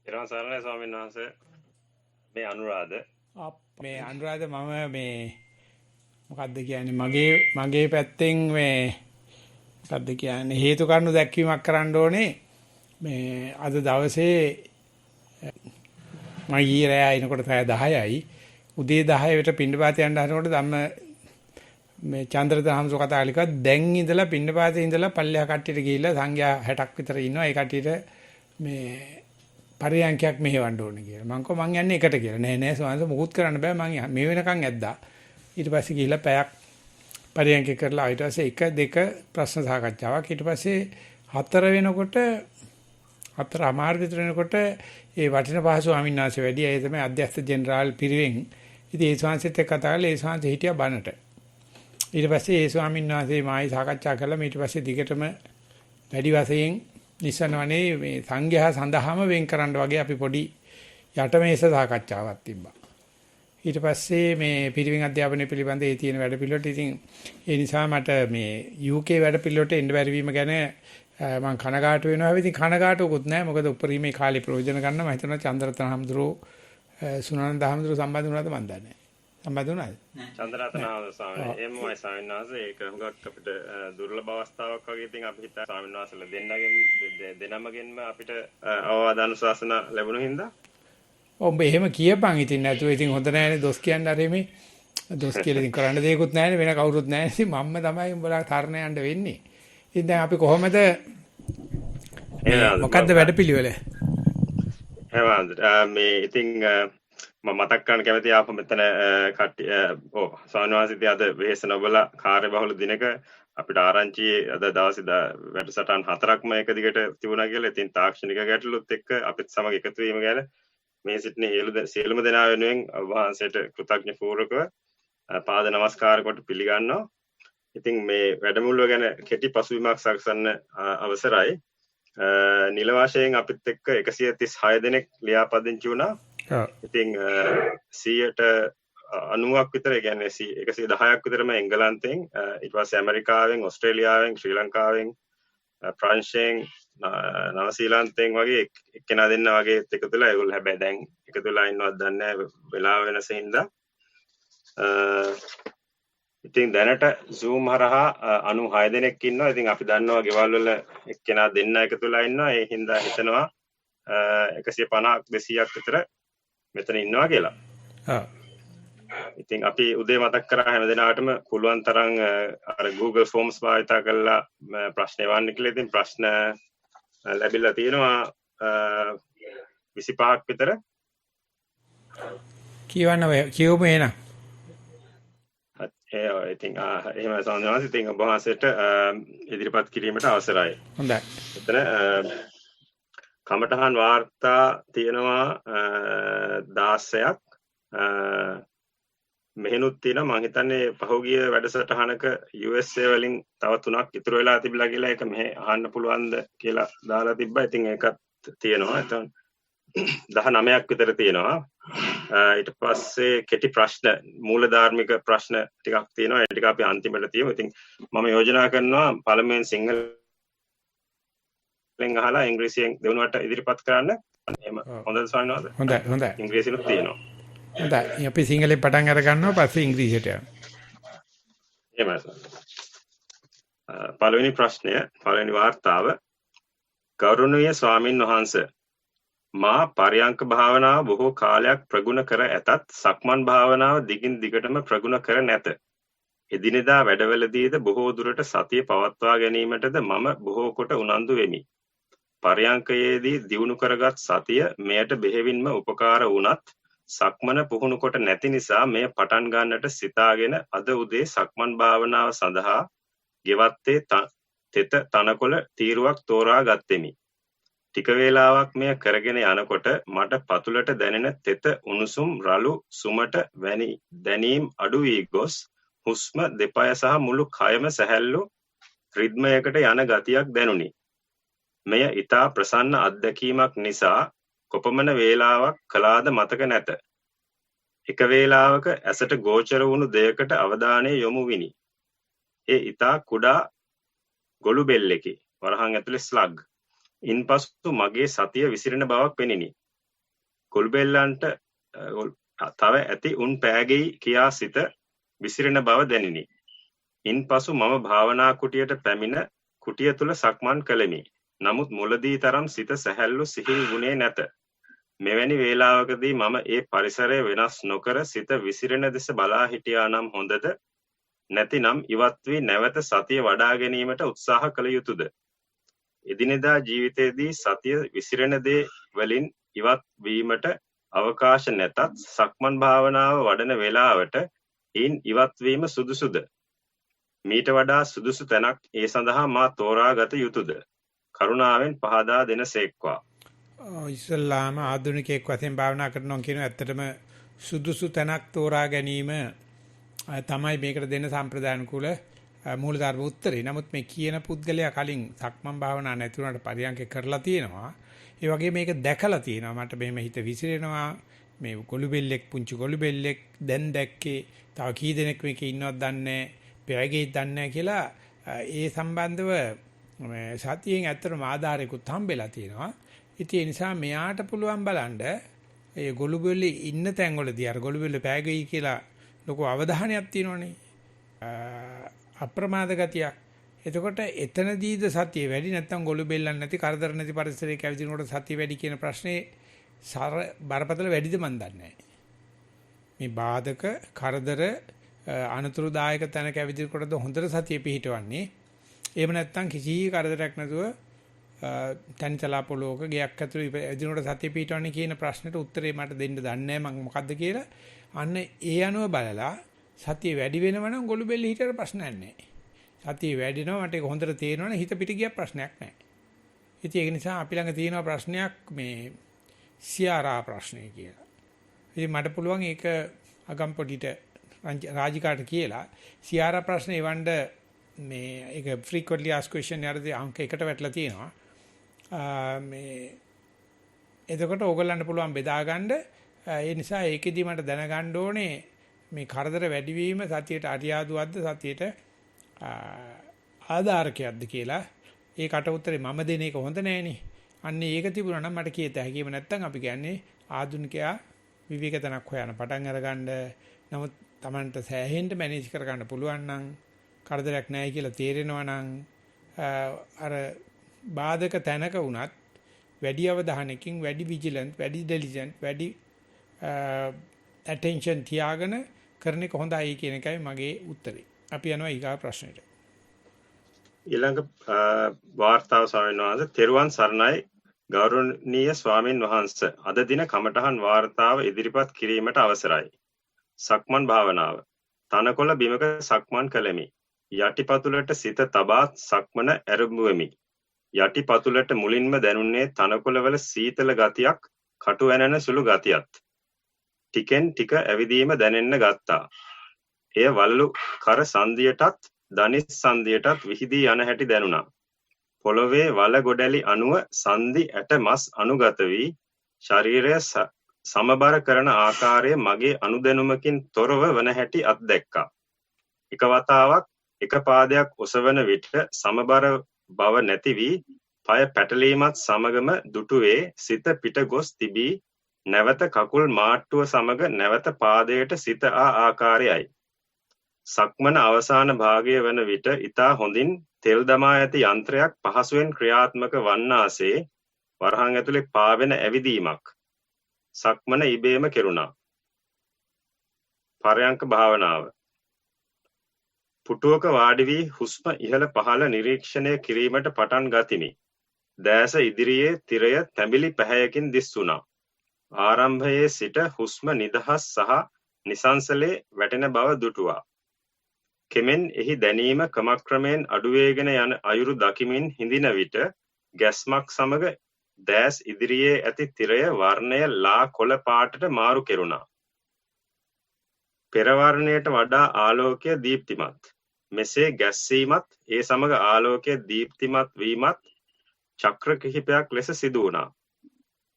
ඊළඟ සරණයි ස්වාමීන් වහන්සේ මේ අනුරාධ මේ අනුරාධ මම මේ මොකද්ද කියන්නේ මගේ පැත්තෙන් මේ මොකද්ද කියන්නේ හේතු කාරණා දැක්වීමක් කරන්න ඕනේ මේ අද දවසේ මම ඊරෑ එනකොට පැය 10යි උදේ 10ට පින්නපාතේ යන්න හදනකොට ධම්ම මේ චන්ද්‍රදහම්සු කතා කලිකා දැන් ඉඳලා පින්නපාතේ ඉඳලා පල්ලෙහා කට්ටියට ගිහිල්ලා සංඝයා 60ක් විතර ඉන්නවා ඒ කට්ටියට මේ පරියන්කයක් මෙහෙවන්න ඕනේ කියලා. මං කෝ මං යන්නේ එකට කියලා. නෑ ස්වාමීන් මොකුත් කරන්න බෑ මං මේ වෙනකන් ඇද්දා. ඊට පස්සේ ගිහිල්ලා පැයක් පරියන්ක කරලා ඊට පස්සේ 1 2 ප්‍රශ්න සාකච්ඡාවක් ඊට පස්සේ 4 වෙනකොට 4 අමාරු විතර වෙනකොට ඒ වටින පහසු ස්වාමීන් වහන්සේ වැඩි ඒ තමයි අධ්‍යක්ෂ ජෙනරාල් පිරිවෙන්. ඉතින් ඒ ස්වාමීන්සෙත් එක්ක කතා කරලා ඒ ස්වාමීන් හිටියා බණට. ඊට පස්සේ ඒ ස්වාමීන් වහන්සේ මායි සාකච්ඡා කළා ඊට පස්සේ දිගටම වැඩි වශයෙන් නිසනවනේ මේ සංඝයා සඳහාම වෙන් කරන්න වගේ අපි පොඩි යටමේස සාකච්ඡාවක් තිබ්බා. ඊට පස්සේ මේ පිරිවෙන් අධ්‍යාපනය පිළිබඳ ඒ තියෙන වැඩ පිළිවෙලට ඉතින් ඒ නිසා මට මේ UK වැඩ පිළිවෙලට එන්න බැරි වීම ගැන මම කනගාටු වෙනවා. ඉතින් කනගාටුකුත් නැහැ. මොකද උපරිමේ කාලේ ප්‍රයෝජන ගන්න මම හිතනවා චන්ද්‍රරත්න හඳුරෝ සුනන්ද හඳුරෝ සම්බන්ධ වුණාද මන් දන්නේ නැහැ. සම්බන්ධ වුණාද? චන්ද්‍රරත්න ස්වාමීන් එම්මයි ස්වාමීන් වහන්සේ ඒක හුඟක් අපිට දුර්ලභ අවස්ථාවක් වගේ ඉතින් අපි හිතා ස්වාමීන් වහන්සේලා දෙනමගෙන්ම අපිට අවවාද අනුශාසන ලැබුණු හින්දා ඔබ එහෙම කියපන් ඉතින් නැතුව ඉතින් හොඳ නැහැනේ දොස් කියන්න හරි මේ දොස් කියලා ඉතින් කරන්න දෙයක්වත් නැහැනේ වෙන කවුරුත් නැහැ ඉතින් මම්ම තමයි උඹලා තරණ යන්න වෙන්නේ. ඉතින් දැන් අපි කොහොමද මොකද්ද වැඩපිළිවෙල? මේ ඉතින් මම මතක් කරන්න කැමති ආපහු මෙතන කට්ටිය ස්වාමීන් වහන්සේ අද වෙහෙස නොබලා කාර්යබහුල දිනක අපිට ආරංචි අද දවසේ වැඩසටහන් 4ක්ම එක දිගට තිබුණා කියලා. ඉතින් තාක්ෂණික ගැටලුත් එක්ක අපිත් සමග එකතු වීම ගැන මේ සිටින සියලුම දෙනා වෙනුවෙන් වහන්සේට කෘතඥ පූර්වකව පාද නමස්කාර කොට පිළිගන්නවා. ඉතින් මේ වැඩමුළුව ගැන කෙටි පසුබිමක් සකසන්න අවසරයි. නිල වශයෙන් අපිත් එක්ක 136 දෙනෙක් ලියාපදිංචි වුණා. ඉතින් 90ක් විතර කියන්නේ 110ක් විතරම එංගලන්තයෙන් ඊට පස්සේ ඇමරිකාවෙන් ඕස්ට්‍රේලියාවෙන් ශ්‍රී ලංකාවෙන් ප්‍රංශයෙන් නවසීලන්තයෙන් වගේ එක්කෙනා දෙන්න වගේ එකතු වෙලා ඒගොල්ලෝ හැබැයි දැන් එකතු වෙලා ඉන්නවද දන්නේ නැහැ වෙලාව වෙනස හින්දා ඉතින් දැනට Zoom හරහා 96 දෙනෙක් ඉන්නවා. ඉතින් අපි දන්නවා ගෙවල් වල එක්කෙනා දෙන්න එකතු වෙලා ඉන්නවා. ඒ හින්දා හිතනවා 150ක් 200ක් විතර මෙතන ඉන්නවා කියලා. ඉතින් අපි උදේ මතක් කරා හැම දිනාටම පුළුවන් තරම් අර Google Forms භාවිත කරලා ප්‍රශ්න එවන්න කියලා. ඉතින් ප්‍රශ්න ලැබිලා තියෙනවා 25ක් විතර. කියවමු එහෙනම්. ඉතින් එහෙම සම්මානස ඉතින් ඔබ වහන්සේට ඉදිරිපත් කිරීමට අවසරයි. හොඳයි. එතන කමඨහන් වාර්තා තියෙනවා 16ක්. මෙහෙනුත් තියෙනවා මම හිතන්නේ පහුගිය වැඩසටහනක USA වලින් තව 3ක් ඉතුරු වෙලා තිබිලා කියලා ඒක මෙහෙ අහන්න පුළුවන්ද කියලා දාලා තිබ්බා. ඉතින් ඒකත් තියෙනවා. එතන 19ක් විතර තියෙනවා. ඊට පස්සේ කෙටි ප්‍රශ්න මූල ධාර්මික ප්‍රශ්න ටිකක් තියෙනවා. ඒ ටික අපි අන්තිමට තියමු. ඉතින් මම යෝජනා කරනවා පළමුවෙන් සිංහලෙන් අහලා ඉංග්‍රීසියෙන් දෙවනුවට ඉදිරිපත් කරන්න. එහෙම හොඳද ස්වාමීන් වහන්සේ? හොඳයි. ඉංග්‍රීසිනුත් තියෙනවා. හොඳයි. අපි සිංහලෙන් පටන් අර ගන්නවා පස්සේ ඉංග්‍රීසියට යනවා. එහෙමයි. පළවෙනි ප්‍රශ්නය, පළවෙනි වාර්තාව. ගෞරවනීය ස්වාමින් වහන්සේ මා පරයන්ක භාවනාව බොහෝ කාලයක් ප්‍රගුණ කර ඇතත් සක්මන් භාවනාව දිගින් දිගටම ප්‍රගුණ කර නැත. එදිනෙදා වැඩවලදීද බොහෝ දුරට සතිය පවත්වා ගැනීමටද මම බොහෝ කොට උනන්දු වෙමි. පරයන්කයේදී දියුණු කරගත් සතිය මෙයට බෙහෙවින්ම උපකාර වුණත් සක්මන පුහුණු කොට නැති නිසා මෙය පටන් ගන්නට සිතාගෙන අද උදේ සක්මන් භාවනාව සඳහා ගෙවත්තේ තෙත තනකොළ තීරුවක් තෝරා ගත්ෙමි. ටික වේලාවක් මෙය කරගෙන යනකොට මට පතුලට දැනෙන තෙත උණුසුම් රළු සුමට වැනි දැනීම් අඩු වී ගොස් හුස්ම දෙපය සහ මුළු කයම සැහැල්ලු රිද්මයකට යන ගතියක් දැනුනි. මෙය ඊටා ප්‍රසන්න අත්දැකීමක් නිසා කොපමණ වේලාවක් කළාද මතක නැත. එක වේලාවක ඇසට ගෝචර වුණු දෙයකට අවධානය යොමු විනි. ඒ ඊටා කුඩා ගොළු බෙල්ලකි. වරහන් ඇතුලේ ස්ලග්. ඉන්පසු මගේ සතිය විසිරෙන බවක් පෙනිනි. ගොළුබෙල්ලන්ට තව ඇති උන් පෑගෙයි කියා සිත විසිරෙන බව දැනිනි. ඉන්පසු මම භාවනා කුටියට පැමිණ කුටිය තුල සක්මන් කළෙමි. නමුත් මුලදී තරම් සිත සැහැල්ලු සිහිල් වුණේ නැත. මෙවැනි වේලාවකදී මම ඒ පරිසරය වෙනස් නොකර සිත විසිරෙන දෙස බලා හිටියා නම් හොඳද? නැතිනම් ඉවත් වී නැවත සතිය වඩා ගැනීමට උත්සාහ කළ යුතුයද? එදිනෙදා ජීවිතයේදී සතිය විසිරෙන දේ වලින් ඉවත් වීමට අවකාශ නැතත් සක්මන් භාවනාව වඩන වේලාවට ඊන් ඉවත් වීම සුදුසුද? මීට වඩා සුදුසු තැනක් ඒ සඳහා මා තෝරා ගත යුතුයද? කරුණාවෙන් පහදා දෙනසේක්වා. ඉස්ලාම ආධුනිකයෙක් වශයෙන් භාවනා කරනවා කියන ඇත්තටම සුදුසු තැනක් තෝරා ගැනීම තමයි මේකට දෙන්න සම්ප්‍රදාන කුල මූලධර්ම උත්තරේ. නමුත් මේ කියන පුද්ගලයා කලින් සක්මන් භාවනා නැති වුණාට පරියන්ක කරලා තියෙනවා. ඒ වගේ මේක දැකලා තියෙනවා. මට මෙහෙම හිත විසිරෙනවා. මේ ගොළුබෙල්ලෙක් පුංචි ගොළුබෙල්ලෙක් දැන් දැක්කේ. තව කී දෙනෙක් මේකේ ඉන්නවද දන්නේ නැහැ. පෙරගේ දන්නේ නැහැ කියලා ඒ සම්බන්ධව සතියෙන් ඇත්තටම ආධාරයකුත් හම්බෙලා තියෙනවා. ඉතින් ඒ නිසා මෙයාට පුළුවන් බලන්න ඒ ගොළුබෙල්ලේ ඉන්න තැන්වලදී අර ගොළුබෙල්ල පෑගෙයි කියලා ලොකු අවධානයක් තියෙනවනේ. අප්‍රමාද ගතියක්. එතකොට එතනදීද සතිය වැඩි නැත්නම් ගොළුබෙල්ලන් නැති කරදර නැති පරිසරයක ඇවිදිනකොට සතිය වැඩි කියන ප්‍රශ්නේ බරපතල වැඩිද මන් දන්නේ නැහැ. මේ බාධක කරදර අනතුරුදායක තැනක ඇවිදිනකොටද හොඳට සතිය පිහිටවන්නේ. එහෙම නැත්නම් කිසි කරදරයක් නැතුව තනිතලා පොලෝක ගයක් ඇතුළේ ඇවිදිනකොට සතිය පිහිටවන්නේ කියන ප්‍රශ්නෙට උත්තරේ මට දෙන්න දන්නේ නැහැ මම මොකද්ද කියලා. අන්න ඒ අනුව බලලා සතිය වැඩි වෙනවා නම් ගොළුබෙල්ල හිතට ප්‍රශ්නයක් නැහැ. සතිය වැඩිනවා මට ඒක හොඳට තේරෙනවනේ හිත පිට ගිය ප්‍රශ්නයක් නැහැ. ඉතින් ඒක නිසා අපි ළඟ තියෙන ප්‍රශ්නයක් මේ සියාරා ප්‍රශ්නය කියලා. ඉතින් මට පුළුවන් ඒක අගම්පොඩිට රාජිකාට කියලා සියාරා ප්‍රශ්නේ එවන්න මේ ඒක frequently asked question යටදී අංක 1ට වැටලා තියෙනවා. මේ එතකොට ඕගොල්ලන්ට පුළුවන් බෙදා ගන්න. ඒ නිසා ඒකෙදි මට දැනගන්න ඕනේ මේ කරදර වැඩිවීම සතියට අරියාදුවක්ද සතියට ආධාරකයක්ද කියලා. ඒකට උත්තරේ මම දෙන එක හොඳ නෑනේ. අන්න ඒක තිබුණා නම් මට කියත හැකියම නැත්තම් අපි කියන්නේ ආධුනිකයා විවේකතනක් හොයන පටන් අරගන්න. නමුත් Tamanට සෑහෙන්න මැනේජ් කරගන්න පුළුවන් නම් කරදරයක් නැහැ කියලා තේරෙනවා නම් අර බාධක තැනක වුණත් වැඩි අවධානයකින් වැඩි විජිලන්ට් වැඩි ඩෙලිජන්ට් වැඩි attention තියාගෙන කරන එක හොඳයි කියන එකයි මගේ උත්තරේ. අපි යනවා ඊගා ප්‍රශ්නෙට. ඊළඟ වාර්තාව ස්වාමීන් වහන්සේ තෙරුවන් සරණයි ගෞරවනීය ස්වාමින් වහන්සේ. අද දින කමඨහන් වාර්තාව ඉදිරිපත් කිරීමට අවසරයි. සක්මන් භාවනාව. තනකොළ බිමක සක්මන් කළෙමි. යටිපතුලට සිත තබා සක්මන ආරම්භුවෙමි. යටිපතුලට මුලින්ම දැනුන්නේ තනකොළවල සීතල ගතියක්, කටු ඇනෙන සුළු ගතියක්. ටිකෙන් ටික ඇවිදීම දැනෙන්න ගත්තා. එය වලලු කර සංදියටත් දනිස් සංදියටත් විහිදී යන හැටි දැනුණා. පොළොවේ වල ගොඩැලි අණුව සංදි ඇට මස් අනුගත වී ශරීරය සමබර කරන ආකාරය මගේ අනුදැනුමකින් තොරව වන හැටි අත්දැක්කා. එක වතාවක් එක පාදයක් ඔසවන විට සමබර බව නැති වී පය පැටලීමත් සමගම දුටුවේ සිත පිට ගොස් තිබී නැවත කකුල් මාට්ටුව සමග නැවත පාදයට සිත ආකාරයයි. සක්මන අවසාන භාගය වන විට ඊතා හොඳින් තෙල් දමා ඇති යන්ත්‍රයක් පහසුවෙන් ක්‍රියාත්මක වන්නාසේ වරහන් ඇතුලේ පාවෙන ඇවිදීමක්. සක්මන ඉබේම කෙරුණා. පරයන්ක භාවනාව. පුටුවක වාඩි වී හුස්ම ඉහළ පහළ නිරීක්ෂණය කිරීමට පටන් ගතිමි. දැස ඉදිරියේ තිරය තැඹිලි පැහැයකින් දිස්ුණා. ආරම්භයේ සිට හුස්ම නිදහස් සහ නිසංසලේ වැටෙන බව දුටුවා. කෙමෙන් එහි දැනීම ක්‍රමක්‍රමයෙන් අඩුවේගෙන යන අයුරු දකිමින් හිඳින විට ගැස්මක් සමග දැස් ඉදිරියේ ඇති තිරය වර්ණය ලා කොළ පාටට මාරු කෙරුණා. පෙර වර්ණයට වඩා ආලෝකය දීප්තිමත්. මෙසේ ගැස්සීමත් ඒ සමග ආලෝකය දීප්තිමත් වීමත් චක්‍ර කිහිපයක් ලෙස සිදු වුණා.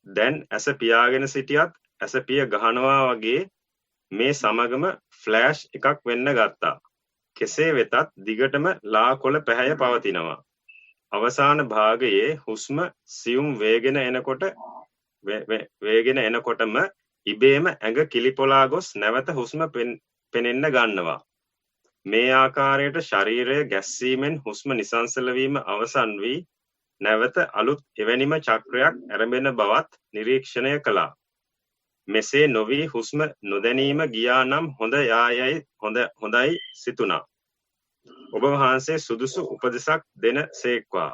දැන් ඇස පියාගෙන සිටියත් ඇස පිය ගහනවා වගේ මේ සමගම ෆ්ලෑෂ් එකක් වෙන්න ගත්තා. කෙසේ වෙතත් දිගටම ලා කොළ පැහැය පවතිනවා. අවසාන භාගයේ හුස්ම සියුම් වේගෙන එනකොට වේගෙන එනකොටම ඉබේම ඇඟ කිලිපොලා ගොස් නැවත හුස්ම පෙනෙන්න ගන්නවා. මේ ආකාරයට ශරීරය ගැස්සීමෙන් හුස්ම නිසංසල වීම අවසන් වී නැවත අලුත් එවැනිම චක්‍රයක් ආරම්භන බවත් නිරීක්ෂණය කළා. මෙසේ නොවි හුස්ම නොදැනීම ගියා නම් හොඳයි සිතුණා. ඔබ වහන්සේ සුදුසු උපදෙසක් දෙන සේක්වා.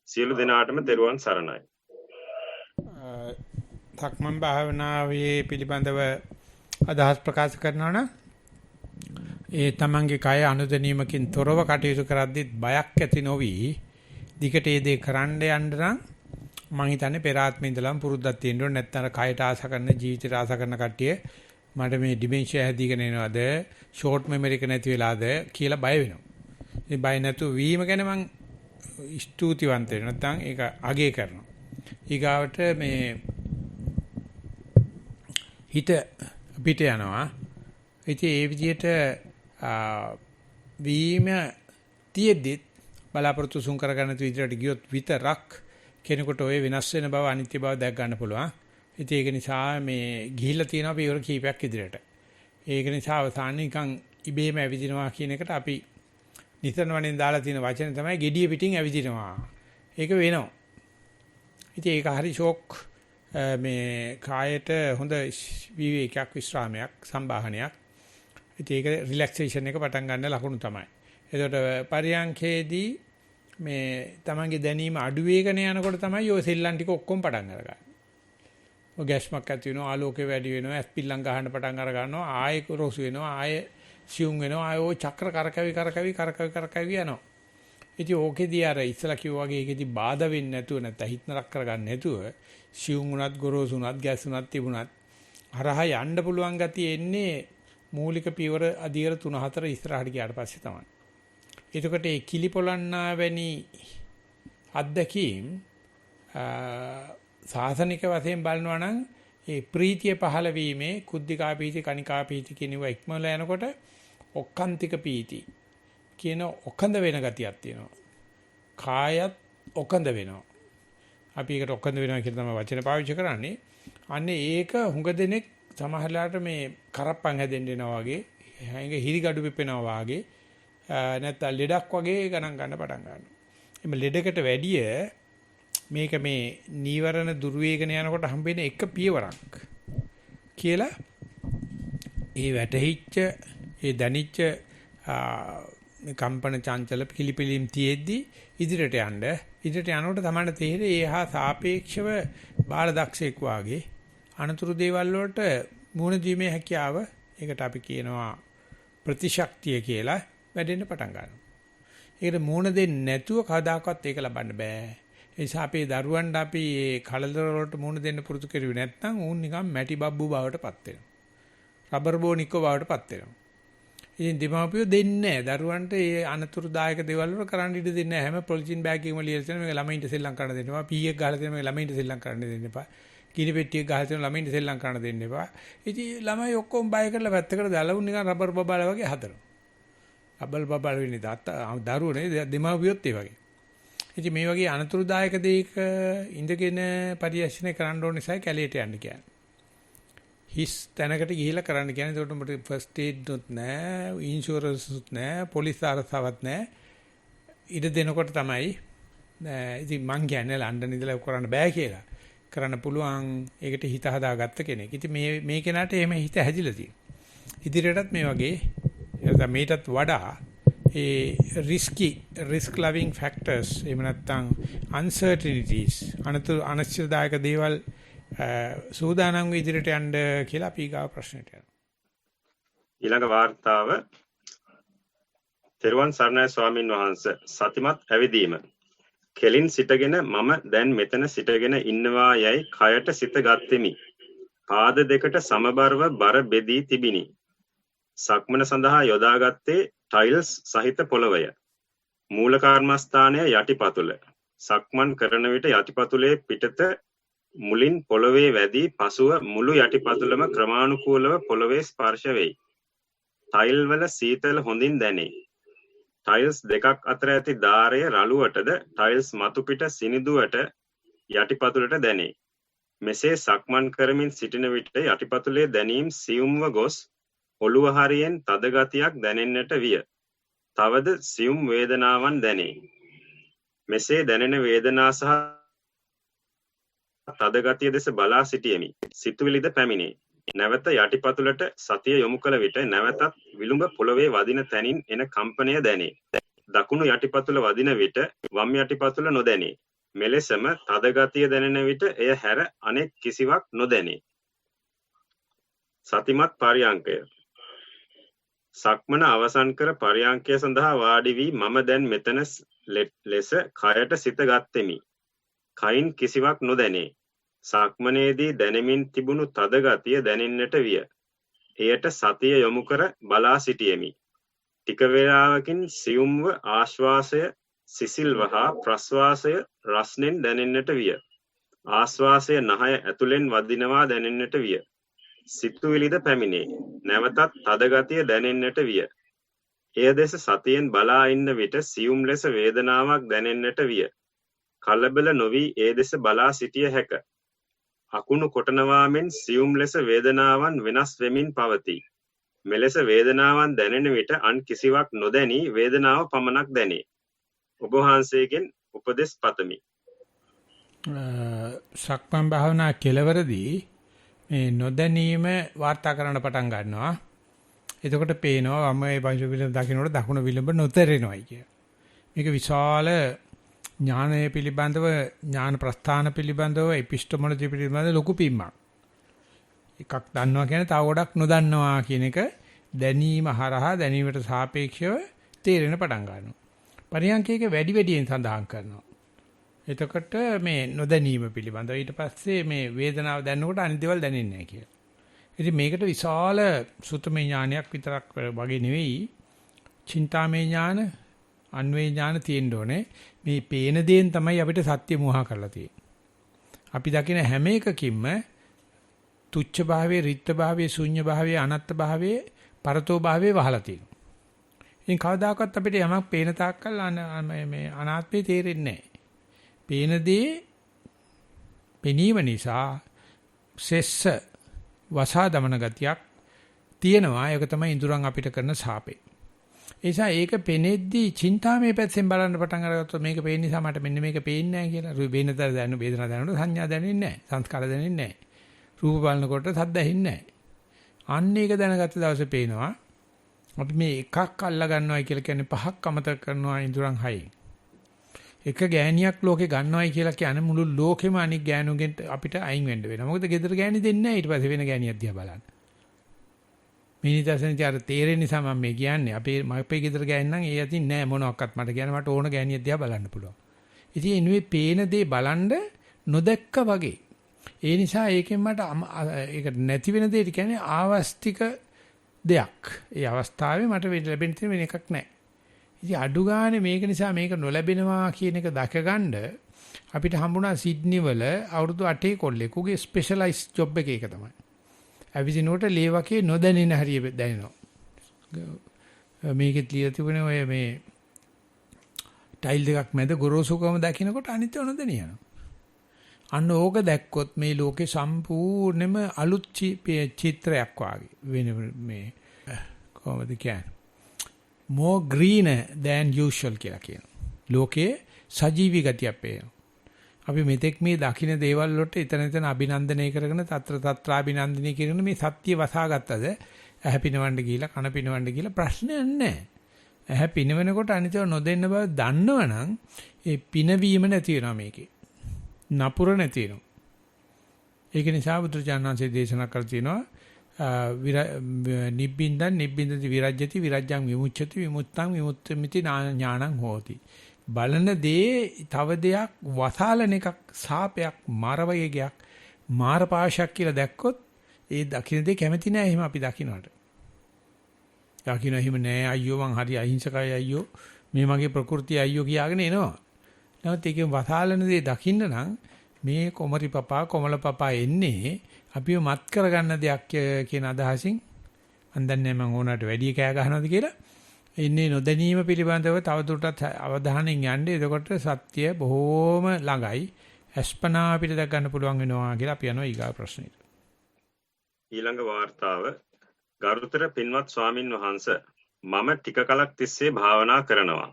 සියලු දෙනාටම තෙරුවන් සරණයි. සක්මන් භාවනාවේ පිළිබඳව අදහස් ප්‍රකාශ කරනවා නම් ඒ තමන්ගේ කය අනුදැනීමකින් තොරව කටයුතු කරද්දී බයක් ඇති නොවි දිගට ඒ දේ කරන්න යන්න නම් මම හිතන්නේ පෙර ආත්මේ ඉඳලම පුරුද්දක් තියෙන්න ඕනේ. නැත්නම් කයට ආස කරන ජීවිතයට ආස කරන කට්ටිය මට මේ ඩිමෙන්ෂියා හැදීගෙන එනවද ෂෝට් මෙමරි එක නැති වෙලාද කියලා බය වෙනවා. ඒ බය නැතුව වීම ගැන මම ස්තුතිවන්ත වෙනවා. නැත්නම් ඒක අගය කරනවා. ඊගාවට මේ හිත පිට යනවා. ඉතින් ඒ විදිහට වීම තියෙද්දි බලාපොරොත්තු සුන් කරගන්න තු ඉදිරියට ගියොත් විතරක් කෙනෙකුට ওই වෙනස් වෙන බව අනිත්‍ය බව දැක් ගන්න පුළුවන්. ඉතින් ඒක නිසා මේ ගිහිල්ලා තියෙනවා පියවර කීපයක් ඉදිරියට. ඒක නිසා අවසානයේ නිකන් ඉබේම ඇවිදිනවා කියන එකට අපි නිතරම දාලා තියෙන වචන තමයි gediya පිටින් ඇවිදිනවා. ඒක වෙනවා. ඉතින් ඒක හරි ෂොක් මේ කායට හොඳ විවේකයක් විශ්‍රාමයක් සම්බාහනයක්. ඉතින් ඒක රිලැක්සේෂන් එක පටන් ගන්න ලකුණු තමයි. එතකොට පරියන්ඛේදී මේ තමන්ගේ දැනීම අඩු වේගන යනකොට තමයි ඔය සෙල්ලම් ටික ඔක්කොම පටන් අරගන්නේ. ඔය ගැස්මක් ඇති වෙනවා, ආලෝකය වැඩි වෙනවා, ඇස් පිල්ලම් ගහන්න පටන් අර ගන්නවා, ආයෙ රොසු වෙනවා, ආයෙ සියුම් වෙනවා, ආයෙ ඔය චක්‍ර කරකැවි යනවා. ඉතින් ඕකෙදී අර ඉස්සලා කිව්වා වගේ ඒකෙදී බාධා වෙන්නේ නැතුව නැත්නම් හිත නරක කරගන්න නැතුව සියුම් උනත් ගොරෝසු උනත් ගැස් උනත් තිබුණත් හරහා යන්න පුළුවන් ගතිය එන්නේ මූලික පියවර අධීර 3-4 ඉස්සරහට ගියාට පස්සේ තමයි. එතකොට ඒ කිලිපොළන්නා වැනි අත්දැකීම් සාසනික වශයෙන් බලනවා නම් ඒ ප්‍රීතිය පහළ වීමේ කුද්ධිකා පීති කණිකා පීති කියනවා ඉක්මවලා යනකොට ඔක්කාන්තික පීති කියන ඔකඳ වෙන ගතියක් තියෙනවා. කායත් ඔකඳ වෙනවා. අපි ඒකට ඔකඳ වෙනවා කියලා තමයි වචන පාවිච්චි කරන්නේ. අන්නේ ඒක හුඟ දෙනෙක් සමහරලාට මේ කරප්පන් හැදෙන්න එනවා වගේ, හැංග හිරිගඩු පිපෙනවා වගේ, නැත්නම් ලෙඩක් වගේ ගණන් ගන්න පටන් ගන්නවා. එimhe ලෙඩකට වැඩිය මේක මේ නීවරණ දුර්වේගන යනකොට හම්බෙන එක පියවරක් කියලා ඒ වැටහිච්ච ඒ දැනිච්ච කම්පන චංචල කිලිපිලිම් තියෙද්දි ඉදිරියට යනකොට තමයි තේරෙන්නේ ඒහා සාපේක්ෂව බාල දක්ෂෙක් වාගේ අනතුරු දේවල් වලට මුහුණ දීමේ හැකියාව ඒකට අපි කියනවා ප්‍රතිශක්තිය කියලා වැඩෙන්න පටන් ගන්නවා. ඒකට මුහුණ දෙන්නේ නැතුව කවදාකවත් ඒක ලබන්න බෑ. ඒ නිසා අපේ දරුවන්ට අපි මේ කලදර වලට මුහුණ දෙන්න පුරුදු කරුවේ නැත්නම් උන් නිකන් මැටි බබ්බු බවටපත් වෙනවා. රබර් බෝනික්කෝ බවටපත් වෙනවා. ඉතින් දෙමාපියෝ දෙන්නේ නැහැ. දරුවන්ට මේ අනතුරුදායක දේවල් වල කරන්න ඉඩ දෙන්නේ නැහැ. හැම පොලිතින් බෑග් එකම ලියලා තියෙන මේක ළමයින්ට සෙල්ලම් කරන්න දෙන්න එපා. පීයක් ගහලා තියෙන මේක ළමයින්ට සෙල්ලම් කරන්න දෙන්න එපා. කිරි පෙට්ටියක් ගහලා තියෙන ළමයින්ට සෙල්ලම් කරන්න දෙන්න එපා. ඉතින් ළමයි ඔක්කොම බය කරලා පැත්තකට දාලා උන් නිකන් රබර් බබාලා වගේ හදනවා. රබර් බබාල වෙන්නේ දරුවනේ දෙමාපියොත් ඒ වගේ. ඉතින් මේ වගේ අනතුරුදායක දෙයක ඉඳගෙන පරිශ්‍රණය කරන්න ඕන නිසා කැලේට යන්න කියන්නේ. හිස් තැනකට ගිහිල්ලා කරන්න කියන්නේ. ඒකට උඹට ෆස්ට් ඒඩ් උත් නැහැ, ඉන්ෂුරන්ස් උත් නැහැ, පොලිස් ආරක්ෂාවක් නැහැ. ඉඩ දෙනකොට තමයි ඉතින් මං කියන්නේ ලන්ඩන් ඉඳලා කරන්න බෑ කියලා. කරන්න පුළුවන්. ඒකට හිත හදාගත්ත කෙනෙක්. ඉතින් මේ කෙනාට එහෙම හිත හැදිලා තියෙනවා. ඉදිරියටත් මේ වගේ මේකටත් වඩා ඒ risk loving factors එහෙම නැත්නම් uncertainties අනිශ්චිතදායක දේවල් සූදානම් වී ඉදිරියට යන්න කියලා අපි ගාව ප්‍රශ්නෙට යනවා. ඊළඟ වාර්තාව තෙරුවන් සරණයි ස්වාමින් වහන්සේ. සතිමත් ඇවිදීම. කෙලින් සිටගෙන මම දැන් මෙතන සිටගෙන ඉන්නවා යයි කයට සිත ගත්ෙමි. පාද දෙකට සමබරව බර බෙදී තිබිනි. සක්මන සඳහා යොදාගත්තේ ටයිල්ස් සහිත පොළවය. මූල කර්මස්ථානය යටිපතුල. සක්මන් කරන විට යටිපතුලේ පිටත මුලින් පොළවේ වැදී පසුව මුළු යටිපතුලම ක්‍රමානුකූලව පොළවේ ස්පර්ශ වෙයි. ටයිල් වල සීතල හොඳින් දැනේ. ටයිල්ස් දෙකක් අතර ඇති දාරය රළුවටද ටයිල්ස් මතු පිට සිනිදුවට යටිපතුලට දැනේ. මෙසේ සක්මන් කරමින් සිටින විට යටිපතුලේ දැනීම් සියුම්ව ගොස් ඔළුව හරියෙන් තද ගතියක් දැනෙන්නට විය. තවද සියුම් වේදනාවන් දැනේ. මෙසේ දැනෙන වේදනා සහ තද ගතිය දෙස බලා සිටියෙමි. සිතුවිලිද පැමිණේ. නැවත යටිපතුලට සතිය යොමු කළ විට නැවතත් විලුඹ පොළවේ වදින තැනින් එන කම්පනය දැනේ. දකුණු යටිපතුල වදින විට වම් යටිපතුල නොදැනේ. මෙලෙසම තද ගතිය දැනෙන විට එය හැර අනෙක් කිසිවක් නොදැනේ. සතිමත් පරියංකය. සක්මන අවසන් කර පරියංකය සඳහා වාඩි වී මම දැන් මෙතන ලෙස කයට සිත ගත්ෙමි. කයින් කිසිවක් නොදැනේ. සක්මනේදී දැනෙමින් තිබුණු තද ගතිය දැනෙන්නට විය. එයට සතිය යොමු කර බලා සිටියෙමි. ටික වේලාවකින් සියුම්ව ආශ්වාසය සිසිල්ව හා ප්‍රශ්වාසය රස්නෙන් දැනෙන්නට විය. ආශ්වාසය නහය ඇතුලෙන් වදිනවා දැනෙන්නට විය. සිතුවිලිද පැමිණේ. නැවතත් තද ගතිය දැනෙන්නට විය. එය දෙස සතියෙන් බලා ඉන්න විට සියුම් ලෙස වේදනාවක් දැනෙන්නට විය. කලබල නොවි ඒ දෙස බලා සිටිය හැක. අකුණු කොටනවා මෙන් සියුම් ලෙස වේදනාවන් වෙනස් වෙමින් පවතී. මෙලෙස වේදනාවන් දැනෙන විට අන් කිසිවක් නොදැනී වේදනාව පමණක් දැනේ. ඔබ වහන්සේගෙන් උපදෙස් පතමි. සක්මන් භාවනා කෙලවරදී මේ නොදැනීම වාර්තා කරන්න පටන් ගන්නවා. එතකොට පේනවා වම මේ පංච විලුඹ දකින්නකොට දකුණු විලුඹ නොතේරෙනවයි කිය. මේක විශාල ඥානය පිළිබඳව ඥාන ප්‍රස්ථාන පිළිබඳව එපිස්ටමොලොජි පිළිබඳව ලොකු පිම්මක්. එකක් දන්නවා කියන්නේ තව ගොඩක් නොදන්නවා කියන එක දැනීම හරහා දැනීමට සාපේක්ෂව තේරෙන පටන් ගන්නවා. පරියන්කයක වැඩි වැඩියෙන් සඳහන් කරනවා. එතකොට මේ නොදැනීම පිළිබඳව ඊට පස්සේ මේ වේදනාව දැනනකොට අනිත් දේවල් දැනෙන්නේ නැහැ කියලා. ඉතින් මේකට විශාල සුතමේ ඥානයක් විතරක් වගේ නෙවෙයි, චින්තාමේ ඥාන, අන්වේ ඥාන තියෙන්න ඕනේ. මේ පේන දේෙන් තමයි අපිට සත්‍ය මෝහ කරලා තියෙන්නේ. අපි දකින හැම එකකින්ම තුච්ඡ භාවයේ, රිත්ත භාවයේ, ශුන්‍ය භාවයේ, අනත්ත් භාවයේ, පරතෝ භාවයේ වහලා තියෙනවා. ඉතින් කවදාකවත් අපිට යමක් පේන තාක්කල් මේ අනාත්මේ තේරෙන්නේ නැහැ. පේන දේ පෙනීම නිසා සෙස්ස වසා දමන ගතියක් තියෙනවා. ඒක තමයි ඉඳුරන් අපිට කරන සාපේ. ඒ නිසා ඒක පෙනෙද්දී චින්තාමේ පැත්තෙන් බලන්න පටන් අරගත්තොත් මේක පේන නිසා මට මෙන්න මේක පේන්නේ නැහැ කියලා. වේදනා දැනෙන වේදනා දැනෙනකොට සංඥා දැනෙන්නේ නැහැ. සංස්කාර දැනෙන්නේ නැහැ. රූප බලනකොට සද්ද ඇහෙන්නේ නැහැ. අන්න ඒක දැනගත්ත දවසේ පේනවා අපි මේ එකක් අල්ලා ගන්නවයි කියලා කියන්නේ පහක් අමතක කරනවා ඉඳුරන් හයෙන්. එක ගෑණියක් ලෝකේ ගන්නවයි කියලා කියන්නේ මුළු ලෝකෙම අනික් ගෑනුගෙන් අපිට අයින් වෙන්න වෙනවා. මොකද ගෙදර ගෑණි දෙන්නේ නැහැ ඊට පස්සේ වෙන ගෑණියක් දිහා බලන්න. මිනිත්සෙන් චාර තේරෙන නිසා මම මේ කියන්නේ අපේ ගෙදර ගෑණි නම් ඒ යතින් නෑ මොනවත් මට කියන්න මට ඕන ගෑණියක් දිහා බලන්න පුළුවන්. ඉතින් එනුවේ පේන දේ බලන්න නොදැක්ක වගේ. ඒ නිසා ඒකෙන් මට ඒක නැති වෙන දෙයට කියන්නේ ආවස්තික දෙයක්. ඒ අවස්ථාවේ මට ලැබෙන තියෙන වෙන එකක් නැහැ. ඉතින් අඩු ගානේ මේක නිසා මේක නොලැබෙනවා කියන එක දැකගන්න අපිට හම්බුණා සිඩ්නි වල අවුරුදු 8 කොල්ලෙකුගේ ස්පෙෂලායිස් ජොබ් එක ඒක තමයි. අවිසිනෝට ලේවකේ නොදැනෙන හරිය දැනෙනවා. මේකෙත් ලියලා තිබුණේ ඔය මේ ටයිල් දෙකක් මැද ගොරෝසුකම දකින්නකොට අනිත් ඒවා නොදැනියනවා. අන්න ඕක දැක්කොත් මේ ලෝකේ සම්පූර්ණයෙන්ම අලුත් චිත්‍රයක් වාගේ වෙන මේ කොහොමද කියන්නේ more greener than usual කියලා කියනවා. ලෝකේ සජීවී ගතියක් පේනවා. අපි මෙතෙක් මේ දකින්න දේවල් වලට එතන අභිනන්දනය කරගෙන තත්‍රාභිනන්දනය කරගෙන මේ සත්‍ය වසාගත්තද ඇහැ පිනවන්න ගිහිලා කන පිනවන්න ගිහිලා ප්‍රශ්නයක් නැහැ. ඇහැ පිනවනකොට අනිතව නොදෙන්න බව දන්නවනම් ඒ පිනවීම නැති වෙනවා මේකේ. නපුර නැති වෙනවා. ඒක නිසා බුදුචානන්සේ දේශනා කර තියෙනවා නිබ්බින්දති විරජ්‍යති විරජ්‍යං විමුච්ඡති විමුක්තං විමුක්තമിതി ඥානං හෝති. බලන දේ තව දෙයක් වසාලන එකක් සාපයක් මාරවයගයක් මාරපාශයක් කියලා දැක්කොත් ඒ දකින්න දේ කැමති නෑ. එහෙම අපි දකින්නට. දකින්න එහෙම නෑ අයියෝ මං හරි අහිංසකයි අයියෝ මේ මගේ ප්‍රകൃතිය අයියෝ කියාගෙන එනවා. නැවත ඒකෙන් වසාලන දේ දකින්න නම් මේ කොමරි පපා කොමල පපා එන්නේ අපිව මත් කරගන්න දෙයක් කියන අදහසින් මන් දන්නේ මම ඕනට වැඩි කෑ ගහනවාද කියලා ඉන්නේ නොදැනීම පිළිබඳව තවදුරටත් අවධානයෙන් යන්නේ. එතකොට සත්‍ය බොහෝම ළඟයි. අස්පනා අපිට දැක ගන්න පුළුවන් වෙනවා කියලා අපි යනවා ඊගා ප්‍රශ්නෙට. ඊළඟ වාර්තාව ගරුතර පින්වත් ස්වාමින් වහන්සේ මම ටික කලක් තිස්සේ භාවනා කරනවා.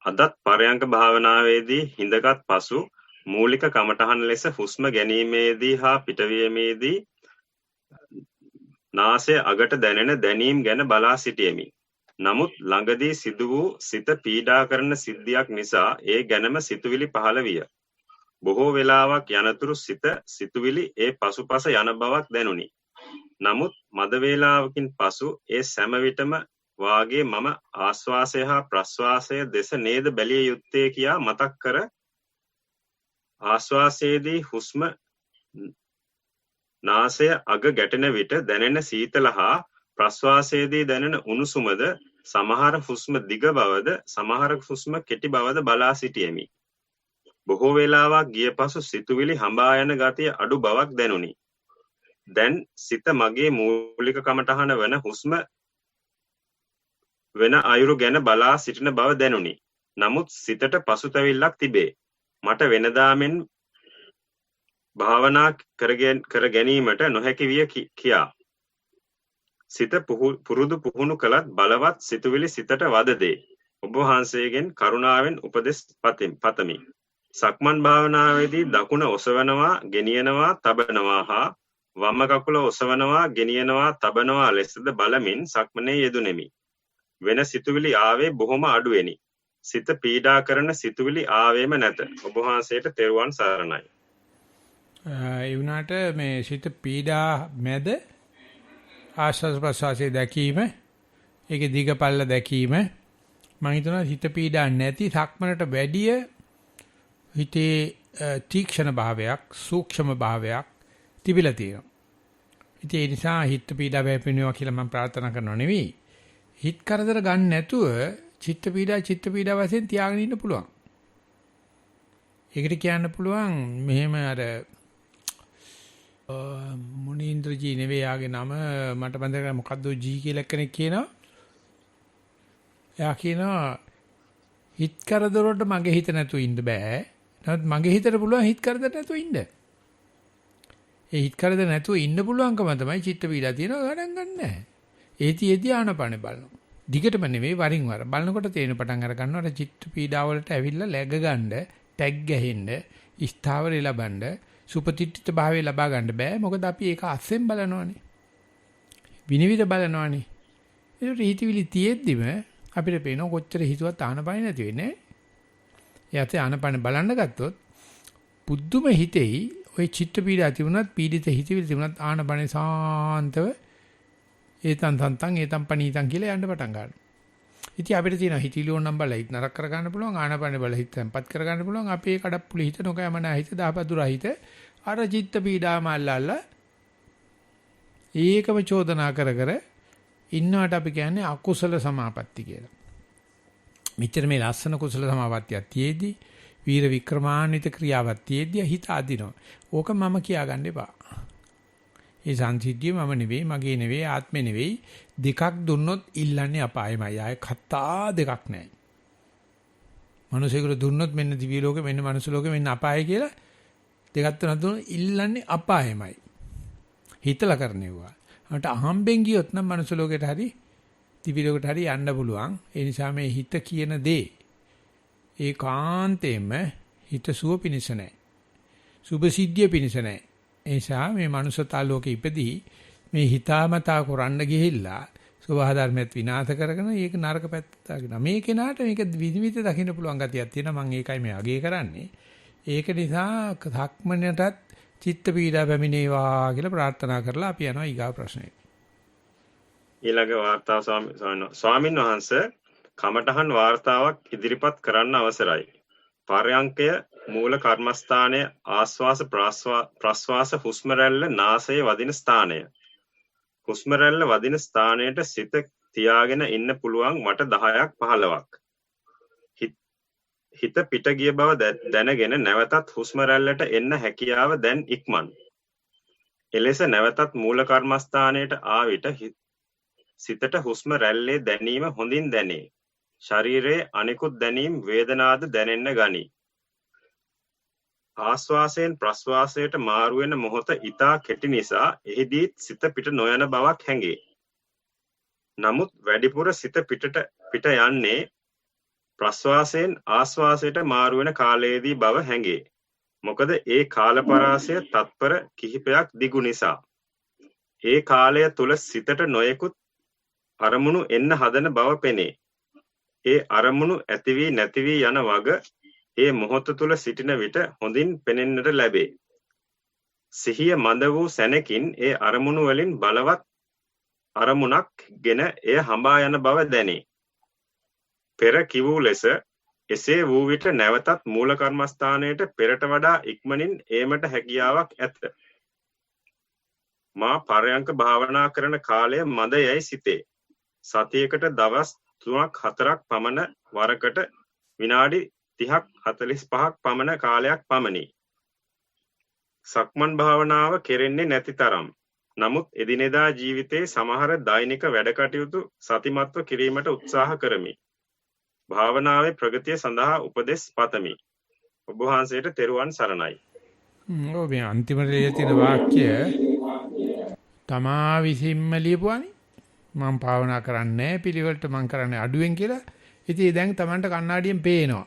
අදත් පරයන්ක භාවනාවේදී හිඳගත් පසු මූලික කමඨහන් ලෙස හුස්ම ගැනීමේදී හා පිටවීමේදී නාසය අගට දැනෙන දැනීම් ගැන බලා සිටියෙමි. නමුත් ළඟදී සිදු වූ සිත පීඩා කරන සිද්ධියක් නිසා ඒ ගැනම සිතුවිලි පහළ විය. බොහෝ වේලාවක් යනතුරු සිතුවිලි ඒ පසුපස යන බවක් දැනුනි. නමුත් මද වේලාවකින් පසු ඒ සෑම විටම වාගේ මම ආශ්වාසය හා ප්‍රශ්වාසය දෙස නේද බැලිය යුත්තේ කියා මතක් කර ආශ්වාසයේදී හුස්ම නාසය අග ගැටෙන විට දැනෙන සීතල හා ප්‍රශ්වාසයේදී දැනෙන උණුසුමද සමහර හුස්ම දිග බවද සමහර හුස්ම කෙටි බවද බලා සිටියෙමි. බොහෝ වේලාවක් ගිය පසු සිතුවිලි හඹා යන ගතිය අඩු බවක් දැනුනි. දැන් සිත මගේ මූලික කමඨහන වන හුස්ම වෙන අයුරු ගැන බලා සිටින බව දැනුනි. නමුත් සිතට පසුතැවිල්ලක් තිබේ. මට වෙනදා මෙන් භාවනා කර ගැනීමට නොහැකි විය කියා. සිත පුරුදු පුහුණු කළත් බලවත් සිතුවිලි සිතට වදදේ. ඔබ වහන්සේගෙන් කරුණාවෙන් උපදෙස් පතමි. සක්මන් භාවනාවේදී දකුණ ඔසවනවා, ගෙනියනවා, තබනවා හා වම කකුල ඔසවනවා, ගෙනියනවා, තබනවා ලෙසද බලමින් සක්මනේ යෙදුණෙමි. වෙන සිතුවිලි ආවේ බොහොම අඩුවෙනි. සිත පීඩා කරන සිතුවිලි ආවේම නැත. ඔබ වහන්සේට තෙරුවන් සරණයි. ඒ වුණාට මේ සිත පීඩා මැද ආශ්වාස ප්‍රශ්වාසයේ දැකීම, ඒකේ දිගපල්ල දැකීම, මම හිතනවා හිත පීඩා නැති සක්මනට වැඩිය හිතේ තීක්ෂණ භාවයක්, සූක්ෂම භාවයක් තිබිලා තියෙනවා. ඉතින් ඒ නිසා හිත පීඩා වැපෙනවා කියලා මම ප්‍රාර්ථනා කරනව නෙවෙයි. හිත කරදර ගන්න නැතුව චිත්ත පීඩා වශයෙන් තියාගෙන ඉන්න පුළුවන්. ඒකට කියන්න පුළුවන් මෙහෙම අර මුනීන්ද්‍රජී නෙවෙයි යාගේ නම මට මතක මොකද්ද ජී කියලා කෙනෙක් කියනවා. එයා කියනවා හිත කරදර වලට මගේ හිත නැතුව ඉන්න බෑ. නමුත් මගේ හිතට පුළුවන් හිත කරදර නැතුව ඉන්න. ඒ හිත කරදර නැතුව ඉන්න පුළුවන්කම තමයි චිත්ත පීඩා තියෙනවා ගණන් ගන්න නැහැ. ඒති ආනපන බලනවා. දිගටම නෙවෙයි වරින් වර බලනකොට තේරෙන පටන් අර ගන්නවා චිත්ත පීඩා වලට ඇවිල්ලා läග ගන්න, ටැග් ගහින්න, ස්ථාවරය ලබන්න, සුපතිට්ඨිත භාවය ලබා ගන්න බෑ. මොකද අපි ඒක අස්සෙන් බලනවානේ. විනිවිද බලනවානේ. ඒක හිතවිලි තියෙද්දිම අපිට පේනවා කොච්චර හිතුවත් ආනපන නැති වෙන්නේ. එයාට ආනපන බලන්න ගත්තොත් පුදුම හිතෙයි ওই චිත්ත පීඩා තිබුණත් පීඩිත හිතවිලි තිබුණත් ආනපනේ සාන්තව ඒතන් තන්තන් පණීතන් කියලා යන්න පටන් ගන්නවා. ඉතින් අපිට තියෙන හිතවිලි ඕනම් බලලා හිත නරක කර ගන්න පුළුවන්, ආනපනේ බලලා හිත තැම්පත් කර ගන්න පුළුවන්. අපේ කඩප්පුලි හිත නොකෑමන හිත දහපදුරා හිත අර චිත්ත පීඩාම අල්ලලා ඒකම චෝදනා කර කර ඉන්නවට අපි කියන්නේ අකුසල සමාපatti කියලා. මෙච්චර මේ ලස්සන කුසල සමාපත්තියක් තියේදී වීර වික්‍රමාන්විත ක්‍රියාවක් තියේදී හිත අදිනවා. ඕක මම කියාගන්න එපා. ඒ සංසිද්ධිය මම නෙවෙයි, මගේ නෙවෙයි, ආත්මේ නෙවෙයි. දෙකක් දුන්නොත් ඉල්ලන්නේ අපායමයි. ආයේ කතා දෙකක් නැහැ. මිනිසෙකුට දුන්නොත් මෙන්න දිව්‍ය ලෝකෙ, මෙන්න මනුස්ස ලෝකෙ, මෙන්න අපාය කියලා දෙකක් තුනක් දුන්නොත් ඉල්ලන්නේ අපායමයි. හිතලා කරන්නේවා. අපිට අහම්බෙන් ගියොත් නම් මනුස්ස ලෝකෙට හරි දිව්‍ය ලෝකෙට හරි යන්න පුළුවන්. ඒ නිසා මේ හිත කියන දේ ඒකාන්තයෙන්ම හිත සුව පිනිස නැහැ. සුභ සිද්ධිය පිනිස නැහැ. ඒ නිසා මේ මනුස්සතා ලෝකෙ ඉපදී මේ හිතාමතා කරන්න ගිහිල්ලා සෝභා ධර්මයක් විනාශ කරගෙන ඒක නරක පැත්තට දාගෙන මේ කෙනාට මේක විවිධ දකින්න පුළුවන් ගතියක් තියෙනවා. මම ඒකයි මේ අගය කරන්නේ. ඒක නිසා ධක්මනටත් චිත්ත පීඩා පැමිණේවා කියලා ප්‍රාර්ථනා කරලා අපි යනවා ඊගා ප්‍රශ්නෙට. ඊළඟ වාර්තාව ස්වාමින් වහන්සේ කමඨහන් වාර්තාවක් ඉදිරිපත් කරන්න අවසරයි. පරයන්කය මූල කර්මස්ථානයේ ආස්වාස ප්‍රස්වාස හුස්ම රැල්ල නාසයේ වදින ස්ථානය. හුස්ම රැල්ල වදින ස්ථානයට සිත තියාගෙන ඉන්න පුළුවන් වට 10ක් 15ක්. හිත පිට ගිය බව දැනගෙන නැවතත් හුස්ම රැල්ලට එන්න හැකියාව දැන් ඉක්මන්. එලෙස නැවතත් මූල කර්මස්ථානයට ආ විට සිතට හුස්ම රැල්ලේ දැනීම හොඳින් දැනේ. ශරීරයේ අනිකුත් දැනීම් වේදනාද දැනෙන්න ගනී. ආශ්වාසයෙන් ප්‍රශ්වාසයට මාරු වෙන මොහොත ඊටා කෙටි නිසා එහිදී සිත පිට නොයන බවක් හැඟේ. නමුත් වැඩිපුර සිත පිට යන්නේ ප්‍රශ්වාසයෙන් ආශ්වාසයට මාරු වෙන කාලයේදී බව හැඟේ. මොකද ඒ කාලපරාසය තත්පර කිහිපයක් දිගු නිසා. ඒ කාලය තුල සිතට නොයෙකුත් අරමුණු එන්න හදන බව පෙනේ. ඒ අරමුණු ඇති වී නැති වී යන වග ඒ මොහොත තුල සිටින විට හොඳින් පෙනෙන්නට ලැබේ. සිහිය මඳ වූ සැනකින් ඒ අරමුණු වලින් බලවත් අරමුණක් ගෙන එය හඹා යන බව දැනේ. පෙර කිවූ ලෙස එසේ වූ විට නැවතත් මූල කර්මස්ථානයට පෙරට වඩා ඉක්මනින් ඒමට හැකියාවක් ඇත. මා පරයන්ක භාවනා කරන කාලය මද යයි සිතේ. සතියකට දවස් 3ක් 4ක් පමණ වරකට විනාඩි 30ක් 45ක් පමණ කාලයක් පමණි. සක්මන් භාවනාව කෙරෙන්නේ නැති තරම්. නමුත් එදිනෙදා ජීවිතයේ සමහර දෛනික වැඩ කටයුතු සතිමත්ව කිරීමට උත්සාහ කරමි. භාවනාවේ ප්‍රගතිය සඳහා උපදෙස් පතමි. ඔබ වහන්සේට තෙරුවන් සරණයි. ඔව් මේ අන්තිමට තියෙන වාක්‍ය තමා විසින්ම ලියපුවානේ. මම භාවනා කරන්නේ පිළිවෙලට මම කරන්නේ අඩුවෙන් කියලා. ඉතින් දැන් Tamanට කණ්ණාඩියෙන් පේනවා.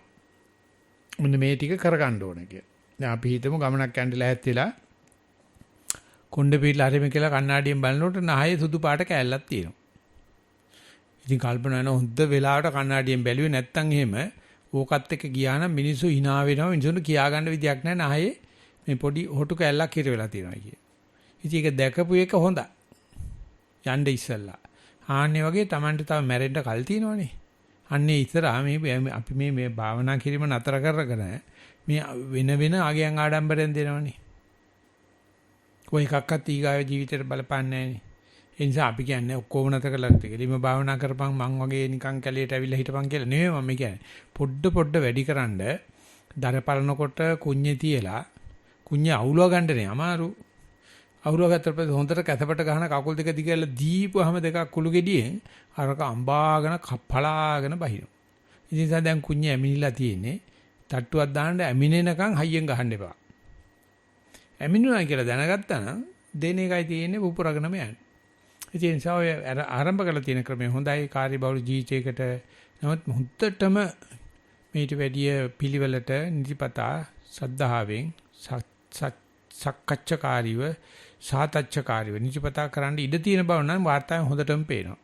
මෙන්න මේ ටික කරගන්න ඕනේ කියලා. දැන් අපි හිතමු ගමනක් යන්න ලෑස්ති වෙලා කොණ්ඩේ පිටලා හරිම කියලා කණ්ණාඩියෙන් බලනකොට නහයේ සුදු පාට කෑල්ලක් තියෙනවා. ඉතින් කල්පනා කරන හොඳ වෙලාවට කණ්ණාඩියෙන් බැලුවේ නැත්තම් එහෙම ඕකත් එක්ක ගියා නම් මිනිස්සු hina වෙනවා. මිනිස්සුන්ට කියා ගන්න විදියක් නැහැ නහයේ මේ පොඩි හොටු කෑල්ලක් හිර වෙලා තියෙනවා කිය. ඉතින් ඒක දැකපු එක හොඳයි. යන්න ඉස්සල්ලා. ආන්නේ වගේ Tamanට තව මැරෙන්න කල් තියෙනවනේ. අන්නේ ඉස්සරහා මේ අපි මේ භාවනා කිරීම නතර කරගෙන මේ වෙන ආගයන් ආඩම්බරෙන් දෙනවනේ. කොයි එකක්වත් ඊගාව ජීවිතේට බලපන්නේ නැහනේ. ඒ නිසා අපි කියන්නේ ඔක්කොම නැත කළා කියලා. ඉතින් භාවනා කරපන් මං වගේ නිකන් කැලියට ඇවිල්ලා හිටපන් කියලා නෙවෙයි මම කියන්නේ. පොඩ වැඩිකරනද දර පලනකොට කුඤ්ඤේ තියලා කුඤ්ඤේ අවුලව ගන්නනේ අමාරු. අවුලව ගත්තට පස්සේ හොඳට කැතපට ගහන කකුල් දෙක දිගහැරලා දීපුවාම දෙකක් කුළු ගෙඩියෙන් අරක අම්බාගෙන කප්පලාගෙන බහිනවා. ඉතින් දැන් කුඤ්ඤේ ඇමිනිලා තියෙන්නේ. තට්ටුවක් දාන්න ඇමිනෙනකන් හයියෙන් ගහන්න එපා. ඇමිනුනා කියලා දැනගත්තා නම් දෙන එකයි තියෙන්නේ පුපුරගෙනම යන්නේ. ඒ නිසා ඔය ආරම්භ කරලා තියෙන ක්‍රමය හොඳයි කාර්යබහුල ජීවිතයකට. නමුත් හුත්තටම මේට වැඩිය පිළිවෙලට නිතිපතා සද්ධාවෙන් සක්කච්ඡාකාරීව සාතච්ඡාකාරීව නිතිපතා කරන්න ඉඩ තියෙන බව නම් වාර්තාවෙන් හොඳටම පේනවා.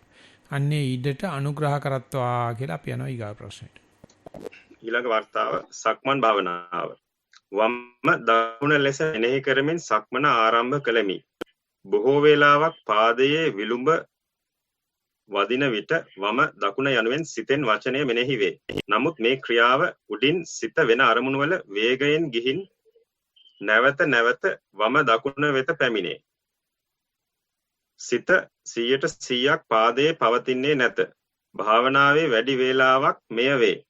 අන්නේ ඉඩට අනුග්‍රහ කරත්වා කියලා අපි යනවා ඊගා ප්‍රශ්නෙට. ඊළඟ වර්තාව සක්මන් භාවනාව. වම දකුණ ලෙස එනෙහි කරමින් සක්මන ආරම්භ කළෙමි. බොහෝ වේලාවක් පාදයේ විලුඹ වදින විට වම දකුණ යනුවෙන් සිතෙන් වචනය මෙනෙහි වේ. නමුත් මේ ක්‍රියාව උඩින් සිත වෙන අරමුණු වල වේගයෙන් ගිහින් නැවත වම දකුණ වෙත පැමිණේ. සිත 100% පාදයේ පවතින්නේ නැත. භාවනාවේ වැඩි වේලාවක් මෙය වේ.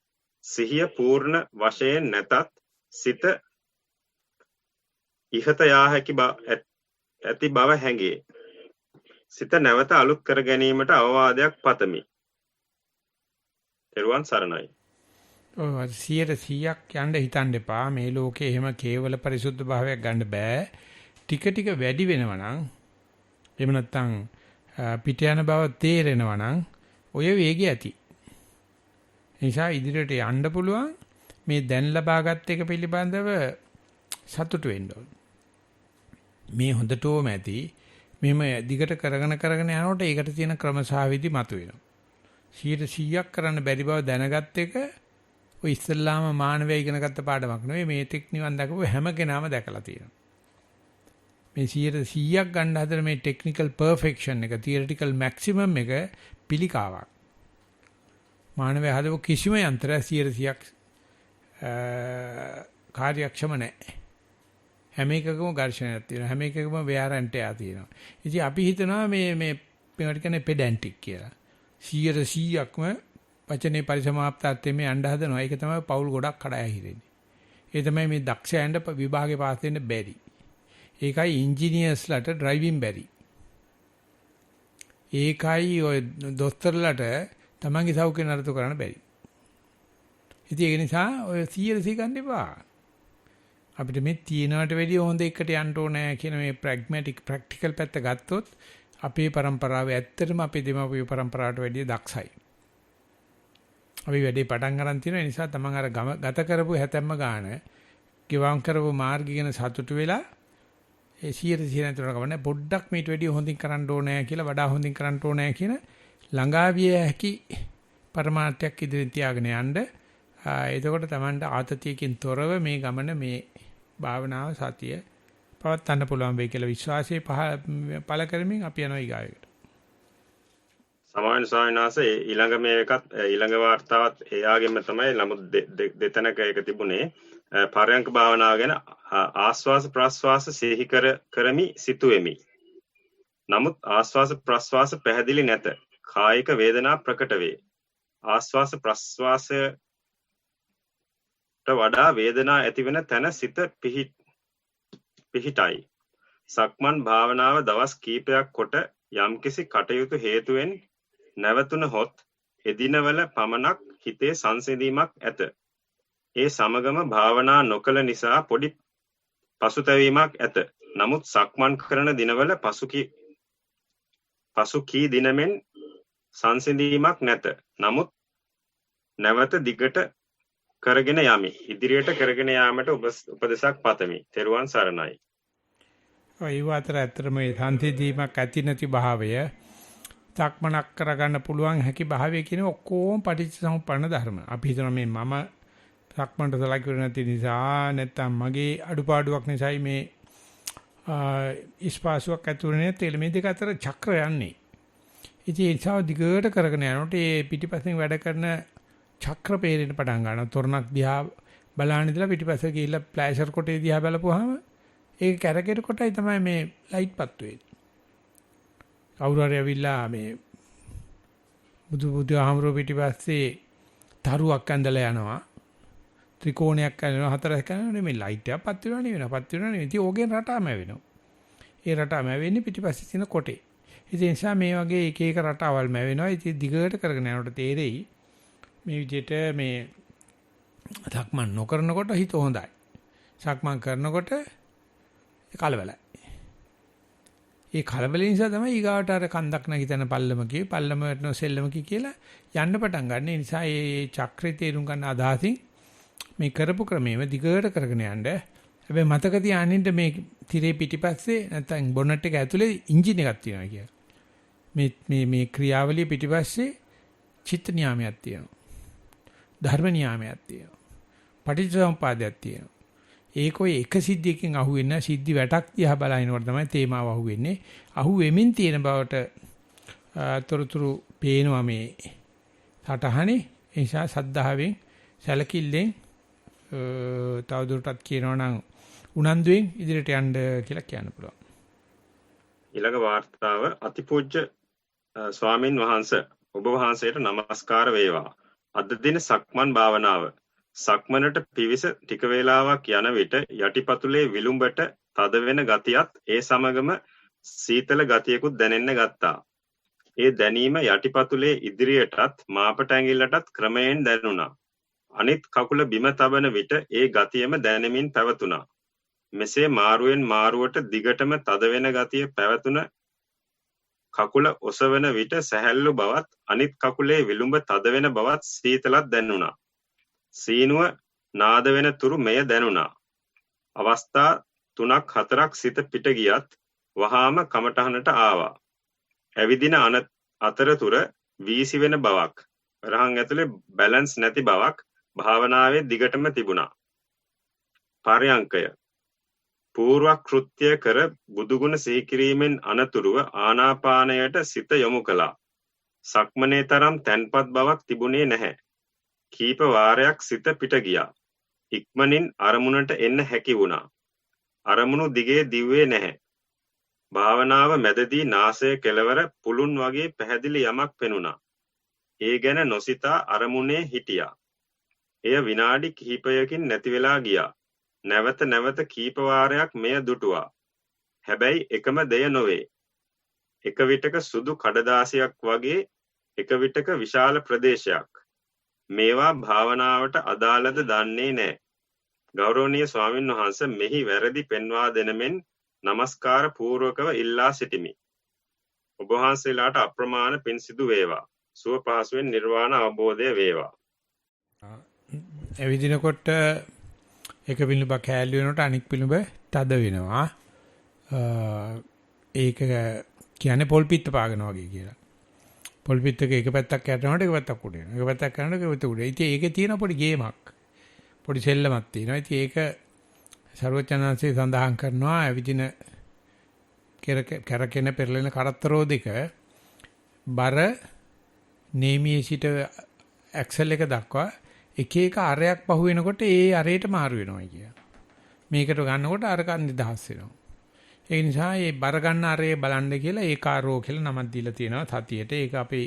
සිහිය පූර්ණ වශයෙන් නැතත් සිත ඉහත යා හැකි ඇති බව හැඟේ. සිත නැවත අලුත් කර ගැනීමට අවවාදයක් පතමි. ත්වන් සරණයි. ඔව් 100%ක් යන්න හිතන්න එපා. මේ ලෝකේ එහෙම කේවල පරිසුද්ධ භාවයක් ගන්න බෑ. ටික වැඩි වෙනවා නම් එහෙම නැත්නම් පිට යන බව තේරෙනවා නම් ඔය වේගය ඇති. නිසා ඉදිරියට යන්න පුළුවන්. මේ දැන් ලබාගත් එක පිළිබඳව සතුටු වෙන්න ඕන. මේ හොඳටම ඇති. මෙහෙම දිගට කරගෙන යනකොට ඒකට තියෙන ක්‍රමසහවිදි මතුවෙනවා. 100%ක් කරන්න බැරි බව දැනගත් එක ඔය ඉස්ලාම මානවය ඉගෙන ගත්ත පාඩමක් නෙවෙයි. මේ තෙක් නිවන් දකපු හැම කෙනාම දැකලා තියෙනවා. මේ 100%ක් ගන්න හදන මේ ටෙක්නිකල් පර්ෆෙක්ෂන් එක, තියරිටිකල් මැක්සිමම් එක පිළිකාවක්. මානවය හදපු කිසිම යන්ත්‍රයක් 100%ක් කාර්යක්ෂම නැහැ. හැම එකකම ඝර්ෂණයක් තියෙනවා. හැම එකකම wear and tear තියෙනවා. ඉතින් අපි හිතනවා මේ මේකට කියන්නේ pedantic කියලා. 100%ක්ම වචනේ පරිසමාප්තාර්ථයෙන් මේ යන්න හදනවා. ඒක තමයි පෞල් ගොඩක් කඩාය හිරෙන්නේ. ඒ තමයි මේ දක්ෂයන්ට විභාගේ පාස් වෙන්න බැරි. ඒකයි ඉන්ජිනියර්ස්ලාට ඩ්‍රයිවිං බැරි. ඒකයි ඔය දොස්තරලාට තමන්ගේ සෞඛ්‍ය නරතු කරන්න බැරි. ඉතින් ඒක නිසා ඔය 100% ගන්න එපා. අපිට මේ තියනකට වැඩිය හොඳ එකට යන්න ඕනේ කියන මේ ප්‍රැග්මැටික් ප්‍රැක්ටිකල් පැත්ත ගත්තොත් අපේ પરම්පරාව ඇත්තටම අපේ දෙමාපිය પરම්පරාවට වැඩිය දක්ෂයි. අපි වැඩි පටන් ගන්න තියෙන නිසා තමන් අර ගත කරපු හැතැම්ම ගාන, ගෙවම් කරපු මාර්ගය ගැන සතුටු වෙලා ඒ 100% ගමන පොඩ්ඩක් මේට වැඩිය හොඳින් කරන්න ඕනේ කියලා වඩා හොඳින් කරන්න ඕනේ කියන ළඟාවිය හැකි පරමාර්ථයක් ඉදිරියට තියාගෙන යන්න. එතකොට තමන්ට ආතතියකින් තොරව මේ ගමන මේ භාවනාව සතිය පවත්වන්න පුළුවන් වෙයි කියලා විශ්වාසය පළ කරමින් අපි යනවා ඊගායකට. සමාන ස්වාමීනාසේ ඊළඟ මේකත් ඊළඟ වார்த்தාවත් එයාගෙම තමයි නමුත් දෙතනක එක තිබුණේ පරයන්ක භාවනාව ගැන ආස්වාස ප්‍රස්වාස සිහි කරමි සිතුෙමි. නමුත් ආස්වාස ප්‍රස්වාස පැහැදිලි නැත. කායික වේදනා ප්‍රකට වේ. ආස්වාස ප්‍රස්වාසයට වඩා වේදනා ඇතිවෙන තැන සිත පිහිටයි. සක්මන් භාවනාව දවස් කීපයක් කොට යම්කිසි කටයුතු හේතුවෙන් නැවතුනහොත් එදිනවල පමණක් හිතේ සංසිඳීමක් ඇත. ඒ සමගම භාවනා නොකළ නිසා පොඩි පසුතැවීමක් ඇත. නමුත් සක්මන් කරන දිනවල පසු කී දිනමෙන් සංසිඳීමක් නැත. නමුත් නැවත දිගට කරගෙන යමි. ඉදිරියට කරගෙන යාමට උපදෙසක් පතමි. තෙරුවන් සරණයි. ඔය වතර ඇත්තටම මේ සංසිඳීමක් ඇති නැති භාවය සක්මනක් කරගන්න පුළුවන් හැකි භාවය කියන ඔක්කොම පටිච්චසමුප්පන්න ධර්ම. අපි හිතනවා මේ මම සක්මන්ට සලකුරු නැති නිසා නැත්තම් මගේ අඩුපාඩුවක් නිසායි මේ ඉස්පාසුවක් ඇතුළේ තෙල මේ දෙක අතර චක්‍ර යන්නේ. ඉතින් ඒ නිසා දිගට කරගෙන යනකොට මේ පිටිපස්සෙන් වැඩ කරන චක්‍ර පේරෙන්න පටන් ගන්නවා. තොරණක් දිහා බලන ඉඳලා පිටිපස්ස ගිහිල්ලා ප්ලෑෂර් කොටේ දිහා බලපුවාම ඒක කැරකෙට කොටයි තමයි මේ ලයිට් පත්තු වෙන්නේ. කවුරු හරි ඇවිල්ලා මේ බුදුහාමරෝ පිටිපස්සේ තරුවක් ඇඳලා යනවා. ත්‍රිකෝණයක් ඇඳලා හතරක් ඇඳලා මේ ලයිට් එකක් පත් වෙනවා නෙවෙයි පත් වෙනවා නෙවෙයි. ඉතින් ඕකෙන් රටාම වෙනවා. ඒ රටාම වෙන්නේ පිටිපස්සේ තියෙන කොටේ. ඉතින් ඒ නිසා මේ වගේ එක එක රටාවල් මැවෙනවා. ඉතින් දිගට කරගෙන යනකොට තේරෙයි මේ විදිහට මේ සක්මන් නොකරනකොට හිත හොඳයි. සක්මන් කරනකොට කලබලයි. ඒ කලබල නිසා තමයි ඊගාට අර කන්දක් නැගිටින පල්ලමකේ පල්ලම වටන සෙල්ලමකේ කියලා යන්න පටන් ගන්න. ඒ නිසා මේ චක්‍රේ තේරුම් ගන්න අදහසින් මේ කරපු ක්‍රමයේම දිගට කරගෙන යන්න. හැබැයි මතක තියාගන්න මේ තිරේ පිටිපස්සේ නැත්නම් බොනට් එක ඇතුලේ එන්ජින් එකක් තියෙනවා කියලා. මේ ක්‍රියාවලිය පිටිපස්සේ චිත්ත නියාමයක් තියෙනවා. ධර්ම නියාමයක් තියෙනවා. පටිච්චසමුපාදයක් තියෙනවා. ඒක ඔය එක සිද්ධියකින් අහුවෙන්නේ නැහැ. සිද්ධි වැටක් දිහා බලනකොට තමයි තේමාව අහුවෙන්නේ. අහුවෙමින් තියෙන බවට තොරතුරු පේනවා මේ සටහනේ. ඒ නිසා සද්ධාවෙන් සැලකිල්ලෙන් තවදුරටත් කියනවා නම් උනන්දුවෙන් ඉදිරියට යන්න කියලා කියන්න පුළුවන්. ඊළඟ වාර්තාව අතිපූජ්‍ය ස්වාමින් වහන්සේ ඔබ වහන්සේට নমස්කාර වේවා. අද දින සක්මන් භාවනාව සක්මනට පිවිස ටික වේලාවක් යන විට යටිපතුලේ විලුඹට තද වෙන ගතියත් ඒ සමගම සීතල ගතියකුත් දැනෙන්න ගත්තා. ඒ දැනීම යටිපතුලේ ඉදිරියටත් මාපට ඇඟිල්ලටත් ක්‍රමයෙන් දැනුණා. අනිත් කකුල බිම තබන විට ඒ ගතියම දැනෙමින් පැවතුණා. මෙසේ මාරුවෙන් මාරුවට දිගටම තද වෙන ගතිය පැවතුන කකුල ඔසවන විට සැහැල්ලු බවත් අනිත් කකුලේ විලුඹ තද වෙන බවත් සීතලක් දැනුණා. සීනුව නාද වෙන තුරු මෙය දැනුණා. අවස්ථා 3ක් 4ක් සිත පිට ගියත් වහාම කමටහනට ආවා. ඇවිදින අතරතුර වීසි වෙන බවක්, රහන් ඇතුලේ බැලන්ස් නැති බවක් භාවනාවේ දිගටම තිබුණා. පරයන්කය පූර්ව කෘත්‍ය කර බුදුගුණ සිහි කිරීමෙන් අනතුරුව ආනාපානයට සිත යොමු කළා. සක්මනේ තරම් තැන්පත් බවක් තිබුණේ නැහැ. කීප වාරයක් සිත පිට ගියා. ඉක්මනින් අරමුණට එන්න හැකි වුණා. අරමුණු දිගේ දිව්වේ නැහැ. භාවනාව මැදදී නාසය කෙළවර පුළුන් වගේ පැහැදිලි යමක් පෙනුණා. ඒ ගැන නොසිතා අරමුණේ හිටියා. එය විනාඩි කිහිපයකින් නැති වෙලා ගියා. නැවත කීප වාරයක් මෙය දුටුවා. හැබැයි එකම දෙය නොවේ. එක විටක සුදු කඩදාසියක් වගේ, එක විටක විශාල ප්‍රදේශයක්. මේවා භාවනාවට අදාළද දන්නේ නැහැ. ගෞරවනීය ස්වාමින් වහන්සේ මෙහි වැරදි පෙන්වා දෙනමෙන් නමස්කාර පූර්වකව ඉල්ලා සිටිමි. ඔබ වහන්සේලාට අප්‍රමාණ පින් සිදු වේවා. සුව පහසුවෙන් නිර්වාණ අවබෝධය වේවා. එවිදිනකොට එක පිළිඹ කෑල්ල වෙනකොට අනික් පිළිඹ තද වෙනවා. ඒක කියන්නේ පොල් පිට පාගන වගේ කියලා. පොල් පිටක එක පැත්තක් කැටනකොට එක පැත්තක් උඩ යනවා. එක පැත්තක් කරනකොට එක පැත්තක් උඩ. ඉතින් ඒකේ තියෙන පොඩි ගේමක්. පොඩි සෙල්ලමක් තියෙනවා. ඉතින් ඒක සර්වචනන්සේ සඳහන් කරනවා ඇවිදින කැරකෙන පෙරලෙන කරත්තරෝ දෙක බර නේමියේ සිට ඇක්සල් එක දක්වා එක එක අරයක් පහු වෙනකොට ඒ අරයට මාරු වෙනවා කිය. මේකට ගන්නකොට අරක නිදහස් වෙනවා. ඒ නිසා මේ බර ගන්න අරේ බලන්න කියලා ඒකාරෝ කියලා නමක් දීලා තියෙනවා සතියේට. ඒක අපේ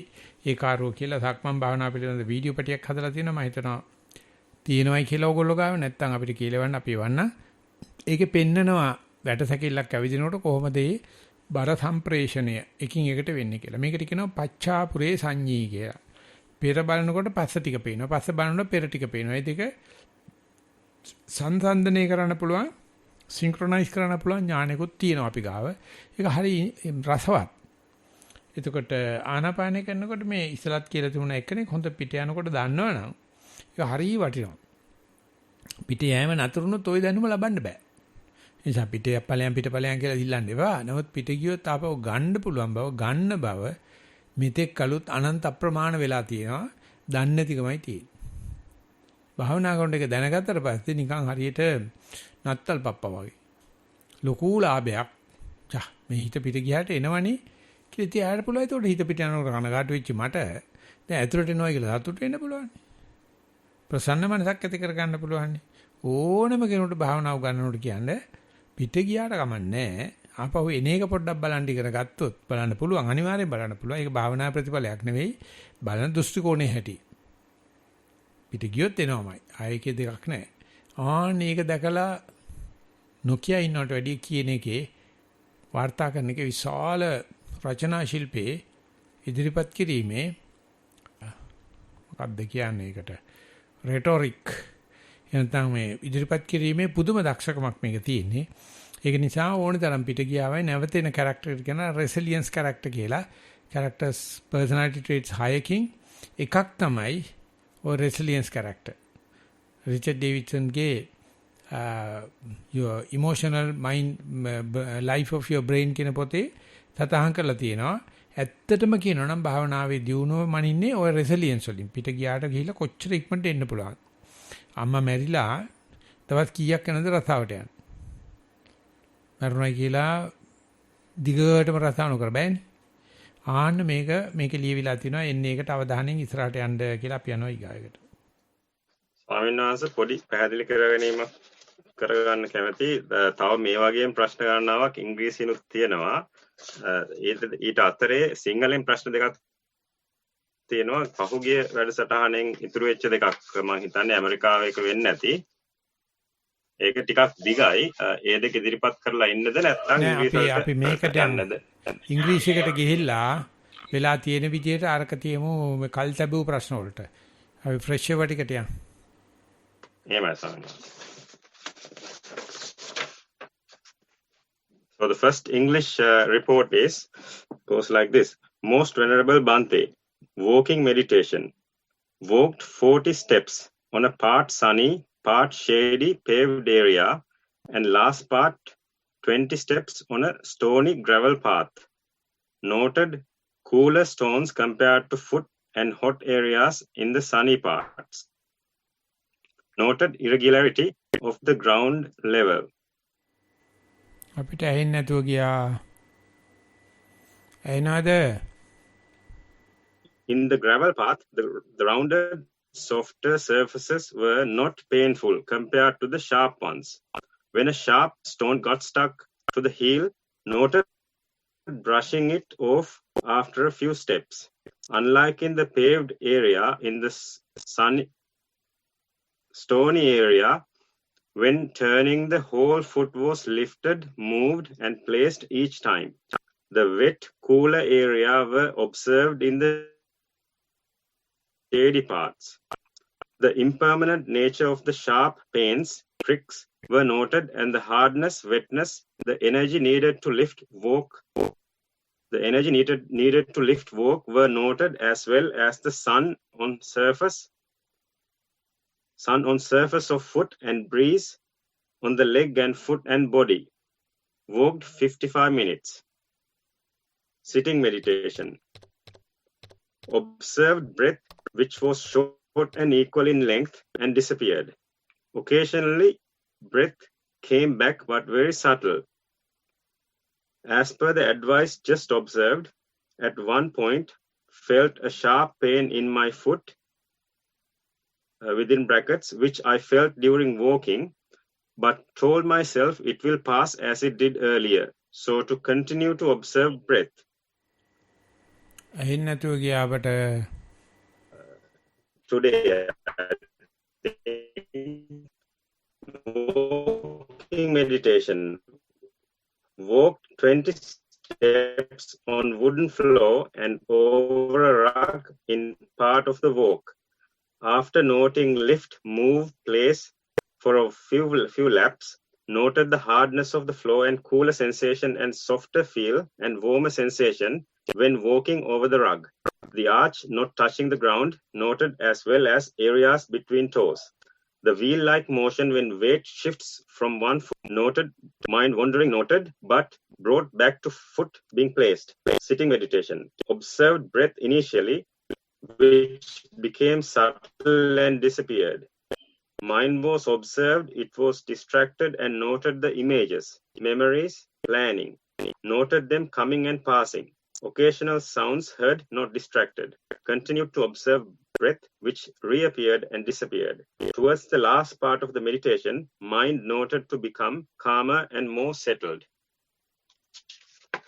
ඒකාරෝ කියලා සක්මන් භාවනා පිළිබඳ වීඩියෝ පිටියක් හදලා තියෙනවා. මම හිතනවා තියෙනවයි කියලා ඕගොල්ලෝ ගාව නැත්නම් අපිට කියලවන්න අපි වන්න. ඒකේ පෙන්නනවා වැටසැකිල්ලක් ඇවිදිනකොට කොහොමද මේ බර සම්ප්‍රේෂණය එකින් එකට වෙන්නේ කියලා. මේකට කියනවා පච්චාපුරේ සංඤී කියලා. පෙර බලනකොට පස්ස ටික පේනවා. පස්ස බලනකොට පෙර ටික පේනවා. මේ දෙක සංසන්දනය කරන්න පුළුවන්, සින්ක්‍රොනයිස් කරන්න පුළුවන් ඥානෙකුත් තියෙනවා අපි ගාව. ඒක හරි රසවත්. එතකොට ආනාපානය කරනකොට මේ ඉස්සලත් කියලා තිබුණ එකනේ හොඳ පිට යනකොට දන්නවනම් ඒක හරි වටිනවා. පිට යෑම නතරුනොත් ওই දැනුම ලබන්න බෑ. ඒ නිසා පිටේ ඵලයන් පිටඵලයන් කියලා ඉල්ලන්න එපා. නමුත් පිට ගියොත් ආපහු ගන්න පුළුවන් බව, ගන්න බව මෙතෙක් කලුත් අනන්ත අප්‍රමාණ වෙලා තියෙනවා. දන්නේ නැතිකමයි තියෙන්නේ. භාවනා කරන එක දැනගත්තට පස්සේ නිකන් හරියට නත්තල් පප්පා වගේ. ලොකු ලාභයක්. මේ හිත පිට ගියාට එනවනේ කියලා තියාට පුළුවන්. ඒකට හිත පිට යනකොට කනගාටු වෙච්ච මට දැන් ඇතුළට එනවා කියලා සතුට වෙන්න පුළුවන්. ප්‍රසන්න මනසක් ඇති කරගන්න පුළුවන්. ඕනම කෙනෙකුට භාවනාව ගන්නකොට කියන්නේ පිට ගියාට කමන්නේ. ආපහු එන එක පොඩ්ඩක් බලන් ඉගෙන ගත්තොත් බලන්න පුළුවන්. අනිවාර්යෙන් බලන්න පුළුවන්. ඒක භාවනා ප්‍රතිඵලයක් නෙවෙයි. බලන දෘෂ්ටි කෝණේ හැටි. පිට ගියොත් එනවමයි. ආයෙකේ දෙකක් නැහැ. මේක දැකලා නොකිය ඉන්නවට වැඩිය කියන එකේ වාර්තා කරන එකේ විශාල රචනා ශිල්පයේ ඉදිරිපත් කිරීමේ මොකක්ද කියන්නේ ඒකට රෙටොරික් එනතම මේ ඉදිරිපත් කිරීමේ පුදුම දක්ෂකමක් මේක තියෙන්නේ. ඒක නිසා ඕන තරම් පිට ගියාවයි නැවතෙන කැරක්ටර් එක කියන රෙසිලියන්ස් කැරක්ටර් කියලා characters personality traits හයකින් එකක් තමයි ඔය resilience character. රිචඩ් ඩේවිඩ්සන්ගේ your emotional mind life of your brain කියන පොතේ සතහන් කරලා තියෙනවා. ඇත්තටම කියනවා නම් භාවනාවේ දියුණුව මනින්නේ ඔය resilience වලින්. පිට ගියාට ගිහිල්ලා කොච්චර ඉක්මනට එන්න පුළුවන්. අම්මා මැරිලා දවස් කීයක් යනද රසාවට යන්න. මරුණයි කියලා දිගටම රසාවන කර බෑනේ. මේක ලියවිලා තිනවා එන්නේ ඒකට අවධානයෙන් ඉස්සරහට යන්න කියලා අපි යනවා ඊගායකට. ස්වාමීන් වහන්සේ පොඩි පැහැදිලි කරගැනීමක් කරගන්න කැමති. තව මේ වගේම ප්‍රශ්න ගණනාවක් ඉංග්‍රීසිනුත් තියෙනවා. ඊට අතරේ සිංහලෙන් ප්‍රශ්න දෙකක් තියෙනවා. පහුගිය වැඩසටහනෙන් ඉතුරු වෙච්ච දෙකක් මම හිතන්නේ ඇමරිකාවේ එක වෙන්නේ නැති. ඒක ටිකක් දිගයි. ඒ දෙක ඉදිරිපත් කරලා ඉන්නද නැත්නම් අපි මේකට යන්නද? ඉංග්‍රීසියකට ගිහිල්ලා වෙලා තියෙන විදිහට අරක තියමු කල් තැබූ ප්‍රශ්න වලට. අපි ෆ්‍රෙෂ් ඒවා ටිකට යන්න. එහෙමයි සමහරවිට. So the first English report goes like this. Most Venerable Bhante, walking meditation. Walked 40 steps on a part sunny, part shady paved area, and last part 20 steps on a stony gravel path. Noted cooler stones compared to foot and hot areas in the sunny parts. Noted irregularity of the ground level. අපිට ඇහෙන්නේ නැතුව ගියා. ඇහෙනවද? In the gravel path, the rounded, softer surfaces were not painful compared to the sharp ones. When a sharp stone got stuck to the heel, noted brushing it off after a few steps. Unlike in the paved area, in the sunny, stony area, when turning, the whole foot was lifted, moved, and placed each time. The wet, cooler area were observed in the shady parts. The impermanent nature of the sharp pains pricks were noted, and the hardness, wetness, the energy needed to lift walk were noted, as well as the sun on surface of foot and breeze on the leg and foot and body. Walked 55 minutes. Sitting meditation. Observed breath, which was short and equal in length, and disappeared. Occasionally, breath came back, but very subtle. As per the advice just observed, at one point felt a sharp pain in my foot, within brackets, which I felt during walking, but told myself it will pass as it did earlier. So to continue to observe breath. Today, walking meditation. Walked 20 steps on wooden floor and over a rug in part of the walk. After noting lift, move, place for a few laps, noted the hardness of the floor and cooler sensation and softer feel and warmer sensation when walking over the rug. The arch not touching the ground, noted, as well as areas between toes. The wheel-like motion when weight shifts from one foot, noted, mind wandering, noted, but brought back to foot being placed. Sitting meditation. Observed breath initially, which became subtle and disappeared. Mind was observed, it was distracted and noted the images, memories, planning. Noted them coming and passing. Occasional sounds heard, not distracted. Continued to observe breath, which reappeared and disappeared. Towards the last part of the meditation, mind noted to become calmer and more settled.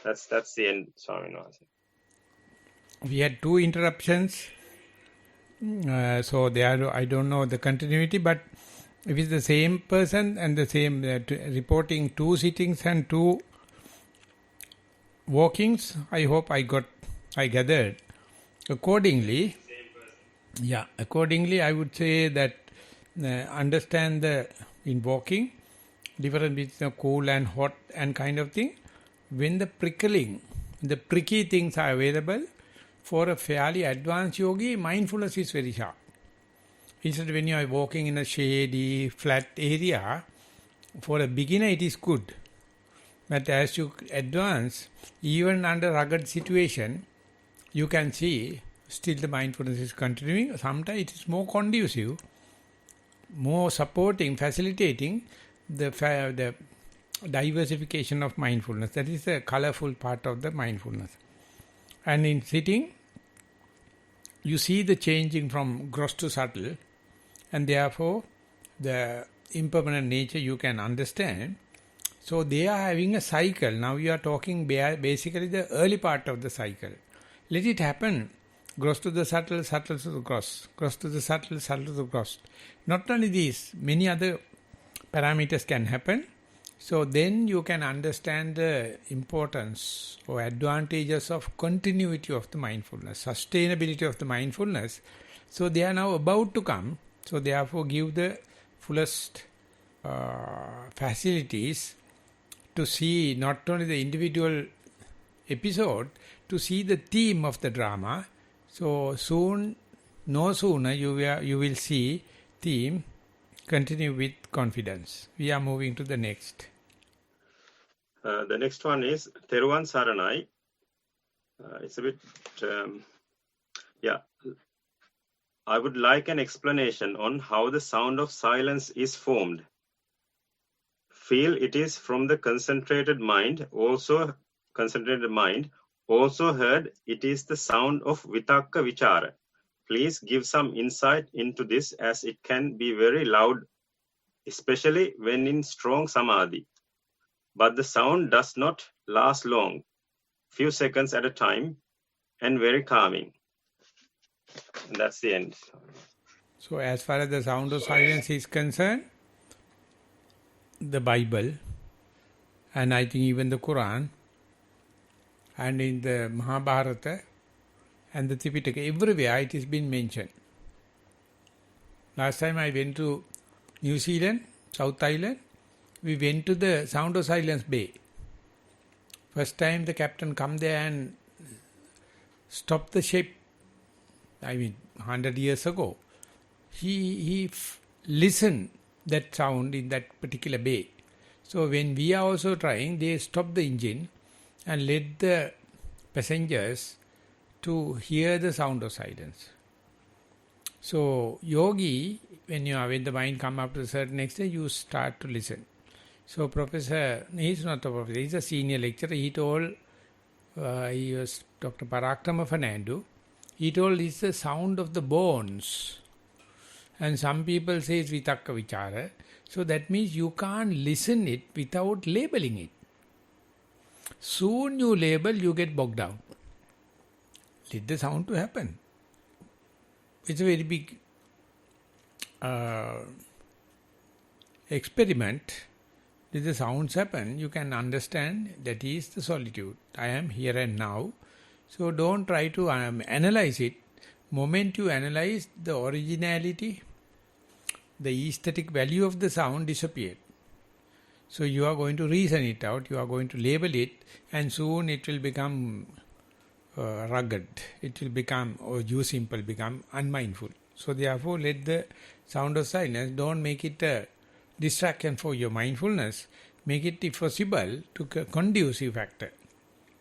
That's the end, Swaminathan. We had 2 interruptions, so there I don't know the continuity, but if it's the same person and the same reporting 2 sittings and 2 walkings, I hope I gathered. Accordingly, I would say that understand in walking, difference between cool and hot and kind of thing. When the pricky things are available, for a fairly advanced yogi, mindfulness is very sharp. Instead, when you are walking in a shady, flat area, for a beginner it is good. But as you advance, even under rugged situation, you can see still the mindfulness is continuing. Sometimes it is more conducive, more supporting, facilitating the diversification of mindfulness. That is a colorful part of the mindfulness. And in sitting, you see the changing from gross to subtle, and therefore the impermanent nature you can understand. So they are having a cycle. Now you are talking basically the early part of the cycle. Let it happen. Gross to the subtle, subtle to the gross. Gross to the subtle, subtle to the gross. Not only these, many other parameters can happen. So then you can understand the importance or advantages of continuity of the mindfulness, sustainability of the mindfulness. So they are now about to come. So therefore give the fullest facilities to see not only the individual episode, to see the theme of the drama. So no sooner you will see theme. Continue with confidence. We are moving to the next. The next one is Theruvan Saranai. It's a bit, I would like an explanation on how the sound of silence is formed. Feel it is from the concentrated mind, also heard it is the sound of vitakka vichara. Please give some insight into this, as it can be very loud, especially when in strong samadhi. But the sound does not last long, few seconds at a time, and very calming. And that's the end. So as far as the sound of silence is concerned, the Bible, and I think even the Quran, and in the Mahabharata, and the Tripitaka, everywhere it has been mentioned. Last time I went to New Zealand, South Island, we went to the Sound of Silence Bay. First time the captain come there and stopped the ship, 100 years ago. He listened that sound in that particular bay. So when we are also trying, they stop the engine and let the passengers to hear the sound of silence. So yogi, when the mind come up to a certain extent, you start to listen. So professor, he's not a professor, he's a senior lecturer. He told, he was Dr. Parakrama Fernando. He told it's the sound of the bones. And some people say it's vitakka vichara. So that means you can't listen it without labeling it. Soon you label, you get bogged down. Let the sound to happen. It's a very big experiment. Let the sounds happen, you can understand that is the solitude. I am here and now. So don't try to analyze it. Moment you analyze, the originality, the aesthetic value of the sound disappeared. So you are going to reason it out, you are going to label it, and soon it will become rugged. It will become, or you simple, become unmindful. So therefore let the sound of silence, don't make it a distraction for your mindfulness. Make it, if possible, to conducive factor.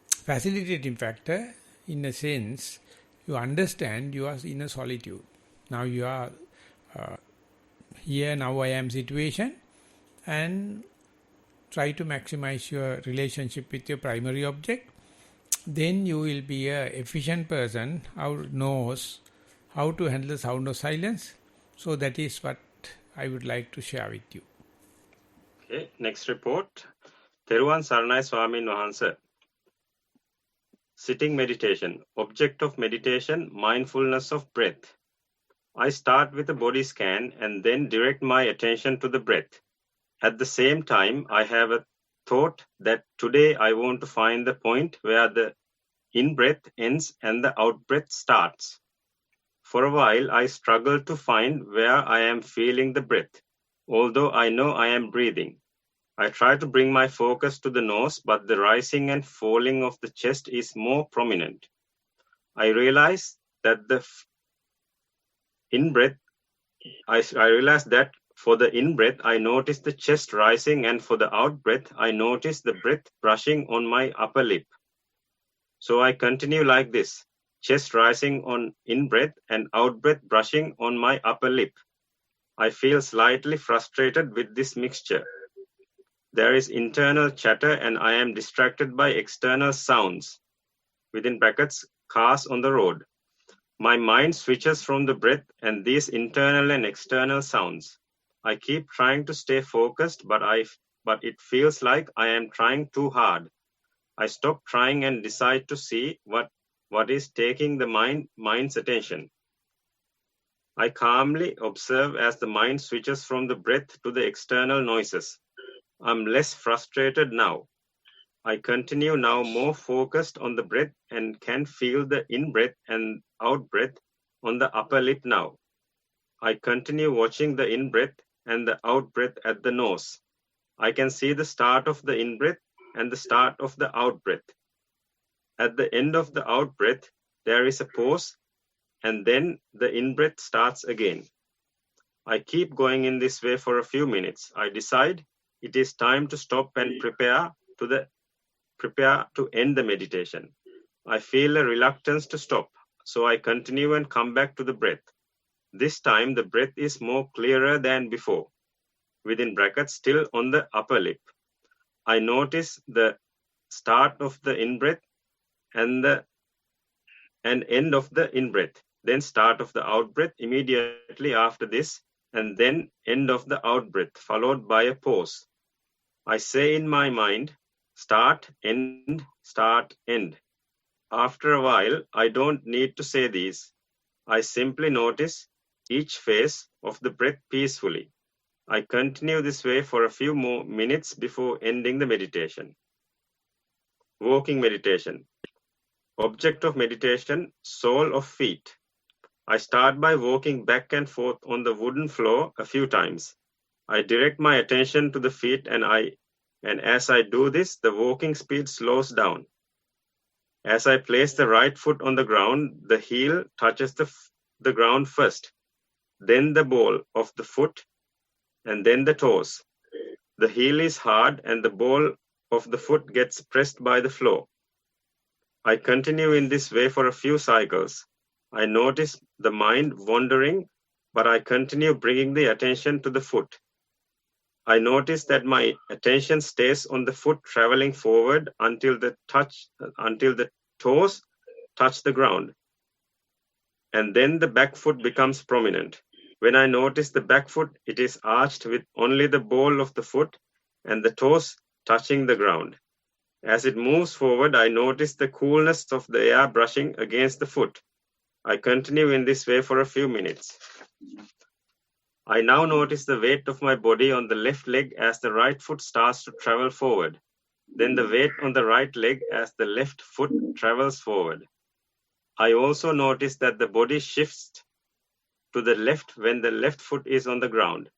Facilitating factor, in a sense, you understand you are in a solitude. Now you are here, now I am situation, and try to maximize your relationship with your primary object. Then you will be an efficient person who knows how to handle the sound of silence. So that is what I would like to share with you. Okay, next report. Theruvan Saranai Swamin Wahansa. Sitting meditation. Object of meditation, mindfulness of breath. I start with a body scan and then direct my attention to the breath. At the same time, I have a thought that today I want to find the point where the in-breath ends and the out-breath starts. For a while, I struggle to find where I am feeling the breath, although I know I am breathing. I try to bring my focus to the nose, but the rising and falling of the chest is more prominent. I realize that the in-breath, I realize that for the in-breath, I notice the chest rising, and for the out-breath, I notice the breath brushing on my upper lip. So I continue like this, chest rising on in-breath and out-breath brushing on my upper lip. I feel slightly frustrated with this mixture. There is internal chatter and I am distracted by external sounds, within brackets, cars on the road. My mind switches from the breath and these internal and external sounds. I keep trying to stay focused, but it feels like I am trying too hard. I stop trying and decide to see what is taking the mind's attention. I calmly observe as the mind switches from the breath to the external noises. I'm less frustrated now. I continue now more focused on the breath and can feel the in-breath and out-breath on the upper lip now. I continue watching the in-breath and the out-breath at the nose. I can see the start of the in-breath and the start of the out-breath. At the end of the out-breath, there is a pause and then the in-breath starts again. I keep going in this way for a few minutes. I decide it is time to stop and prepare to end the meditation. I feel a reluctance to stop, so I continue and come back to the breath. This time the breath is more clearer than before, within brackets still on the upper lip. I notice the start of the in-breath and end of the in-breath, then start of the out-breath immediately after this, and then end of the out-breath, followed by a pause. I say in my mind, start, end, start, end. After a while, I don't need to say these. I simply notice each phase of the breath peacefully. I continue this way for a few more minutes before ending the meditation. Walking meditation. Object of meditation, sole of feet. I start by walking back and forth on the wooden floor a few times. I direct my attention to the feet and as I do this, the walking speed slows down. As I place the right foot on the ground, the heel touches the ground first, then the ball of the foot, and then the toes. The heel is hard and the ball of the foot gets pressed by the floor. I continue in this way for a few cycles. I notice the mind wandering, but I continue bringing the attention to the foot. I notice that my attention stays on the foot traveling forward until the toes touch the ground. And then the back foot becomes prominent. When I notice the back foot, it is arched with only the ball of the foot and the toes touching the ground. As it moves forward, I notice the coolness of the air brushing against the foot. I continue in this way for a few minutes. I now notice the weight of my body on the left leg as the right foot starts to travel forward. Then the weight on the right leg as the left foot travels forward. I also notice that the body shifts to the left when the left foot is on the ground.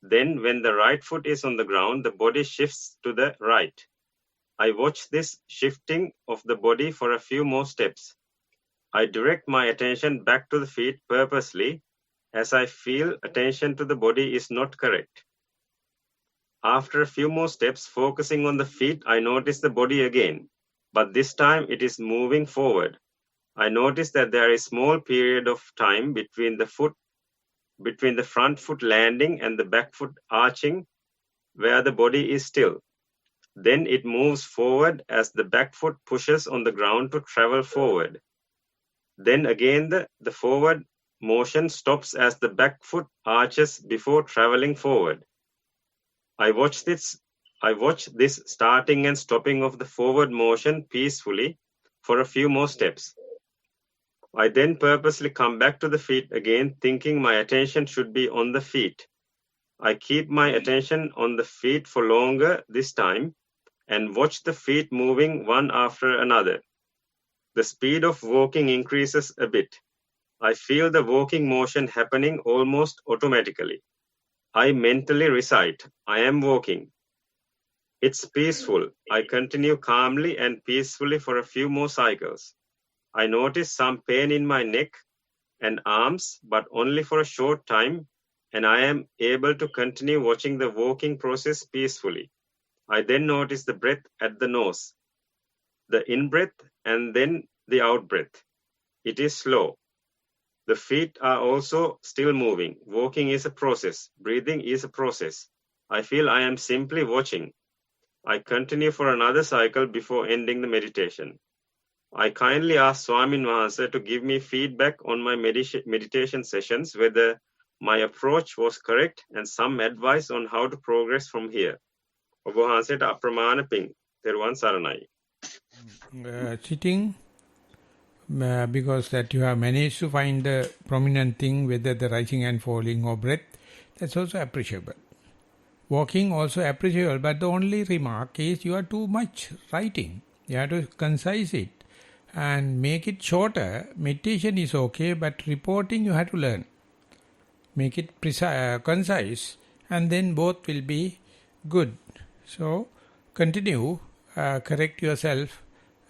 Then when the right foot is on the ground, the body shifts to the right. I watch this shifting of the body for a few more steps. I direct my attention back to the feet purposely as I feel attention to the body is not correct. After a few more steps, focusing on the feet, I notice the body again, but this time it is moving forward. I notice that there is a small period of time between the front foot landing and the back foot arching where the body is still. Then it moves forward as the back foot pushes on the ground to travel forward. Then again the forward motion stops as the back foot arches before traveling forward. I watch this starting and stopping of the forward motion peacefully for a few more steps. I then purposely come back to the feet again, thinking my attention should be on the feet. I keep my attention on the feet for longer this time and watch the feet moving one after another. The speed of walking increases a bit. I feel the walking motion happening almost automatically. I mentally recite, I am walking. It's peaceful. I continue calmly and peacefully for a few more cycles. I notice some pain in my neck and arms, but only for a short time, and I am able to continue watching the walking process peacefully. I then notice the breath at the nose, the in-breath and then the out-breath. It is slow. The feet are also still moving. Walking is a process. Breathing is a process. I feel I am simply watching. I continue for another cycle before ending the meditation. I kindly ask Swamin Wahanse to give me feedback on my meditation sessions, whether my approach was correct and some advice on how to progress from here. ඔබ වහන්සේට අප්‍රමාණ පිං. තෙරුවන් සරණයි. Sitting, because that you have managed to find the prominent thing, whether the rising and falling or breath, that's also appreciable. Walking also appreciable, but the only remark is you are too much writing. You have to concise it and make it shorter. Meditation is okay, but reporting you have to learn. Make it concise, and then both will be good. So, continue, correct yourself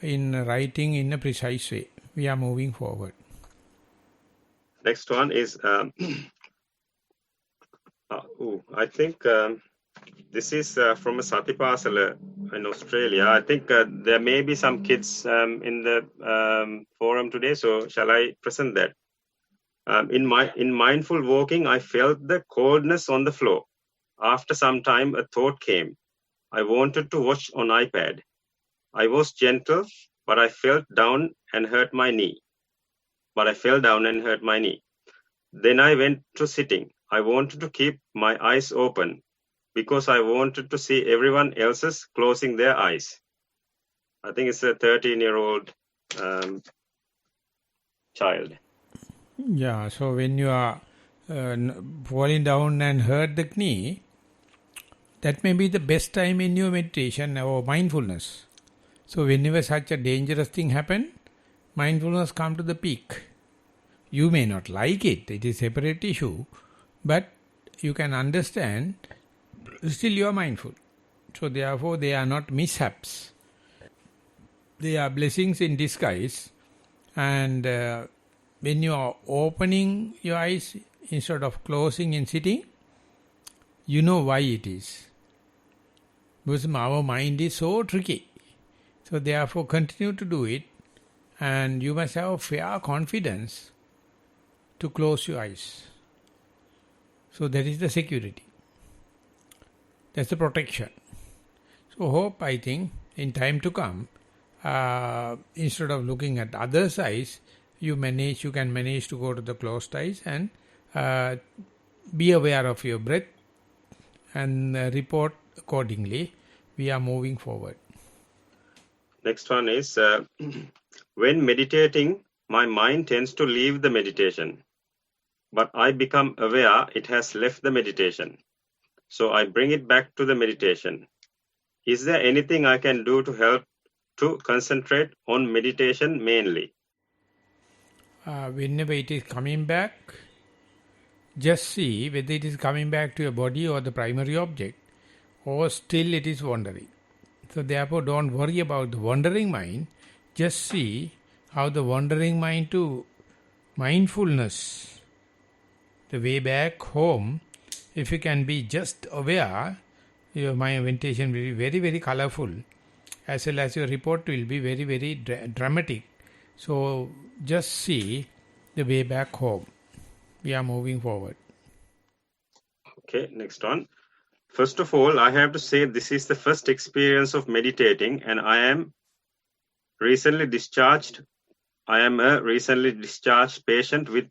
in writing in a precise way. We are moving forward. Next one is, I think this is from a Satipasala in Australia. I think there may be some kids in the forum today, so shall I present that? In mindful walking, I felt the coldness on the floor. After some time, a thought came. I wanted to watch on iPad. I was gentle, but I fell down and hurt my knee. Then I went to sitting. I wanted to keep my eyes open because I wanted to see everyone else's closing their eyes. I think it's a 13-year-old child. Yeah, so when you are falling down and hurt the knee, that may be the best time in your meditation or mindfulness. So whenever such a dangerous thing happens, mindfulness comes to the peak. You may not like it, it is a separate issue, but you can understand, still you are mindful. So therefore they are not mishaps. They are blessings in disguise. And when you are opening your eyes instead of closing and sitting, you know why it is. Because our mind is so tricky. So therefore continue to do it, and you must have fair confidence to close your eyes. So that is the security. That's the protection. So hope, I think, in time to come, instead of looking at others' eyes, you can manage to go to the closed eyes and be aware of your breath and report accordingly. We are moving forward. Next one is, when meditating, my mind tends to leave the meditation, but I become aware it has left the meditation. So I bring it back to the meditation. Is there anything I can do to help to concentrate on meditation mainly? Whenever it is coming back, just see whether it is coming back to your body or the primary object, or still it is wandering. So therefore don't worry about the wandering mind. Just see how the wandering mind to mindfulness, the way back home, if you can be just aware, your meditation will be very, very colorful, as well as your report will be very, very dramatic. So just see the way back home. We are moving forward. Okay, next one. First of all, I have to say this is the first experience of meditating, and I am a recently discharged patient with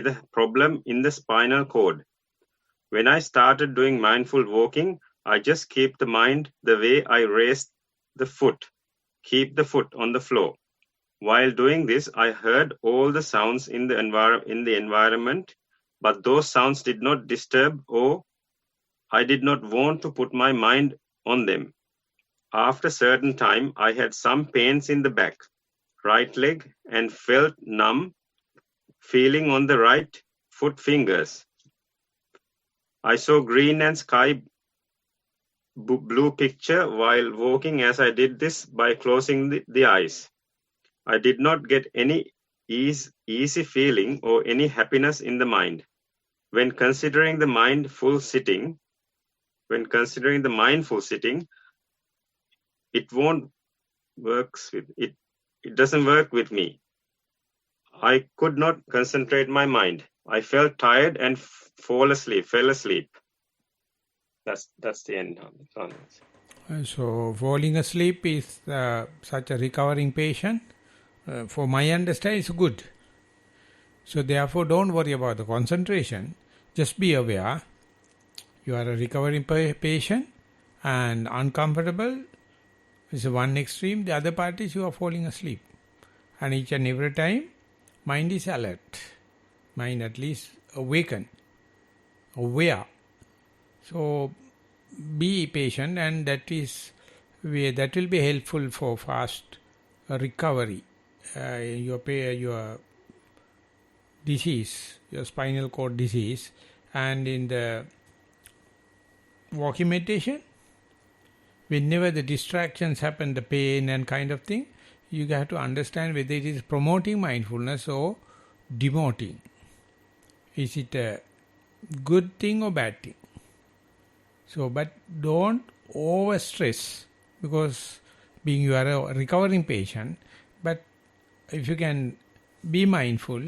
a problem in the spinal cord. When I started doing mindful walking, I just keep the mind the way I raise the foot, keep the foot on the floor. While doing this, I heard all the sounds in the environment, but those sounds did not disturb, or I did not want to put my mind on them. After a certain time, I had some pains in the back, right leg, and felt numb feeling on the right foot fingers. I saw green and sky blue picture while walking as I did this by closing the eyes. I did not get any easy feeling or any happiness in the mind. When considering the mindful sitting, it doesn't work with me. I could not concentrate my mind. I felt tired and fell asleep. That's the end of it. So falling asleep is such a recovering patient. For my understanding, it's good. So therefore, don't worry about the concentration. Just be aware. You are a recovering patient and uncomfortable. It's one extreme. The other part is you are falling asleep. And each and every time, mind is alert. Mind at least awakened, aware. So be patient, and that will be helpful for fast recovery. Your disease, your spinal cord disease, and in the walking meditation, whenever the distractions happen, the pain and kind of thing, you have to understand whether it is promoting mindfulness or demoting. Is it a good thing or bad thing? So, but don't over stress, because being you are a recovering patient, but if you can be mindful,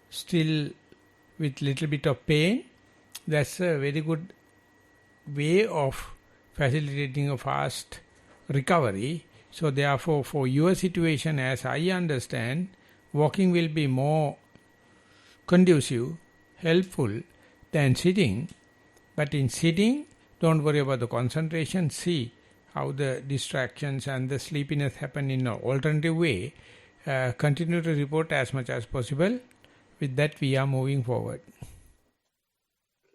still with little bit of pain, that's a very good way of facilitating a fast recovery. So therefore, for your situation, as I understand, walking will be more conducive, helpful than sitting. But in sitting, don't worry about the concentration. See how the distractions and the sleepiness happen in an alternative way. Continue to report as much as possible. With that, we are moving forward.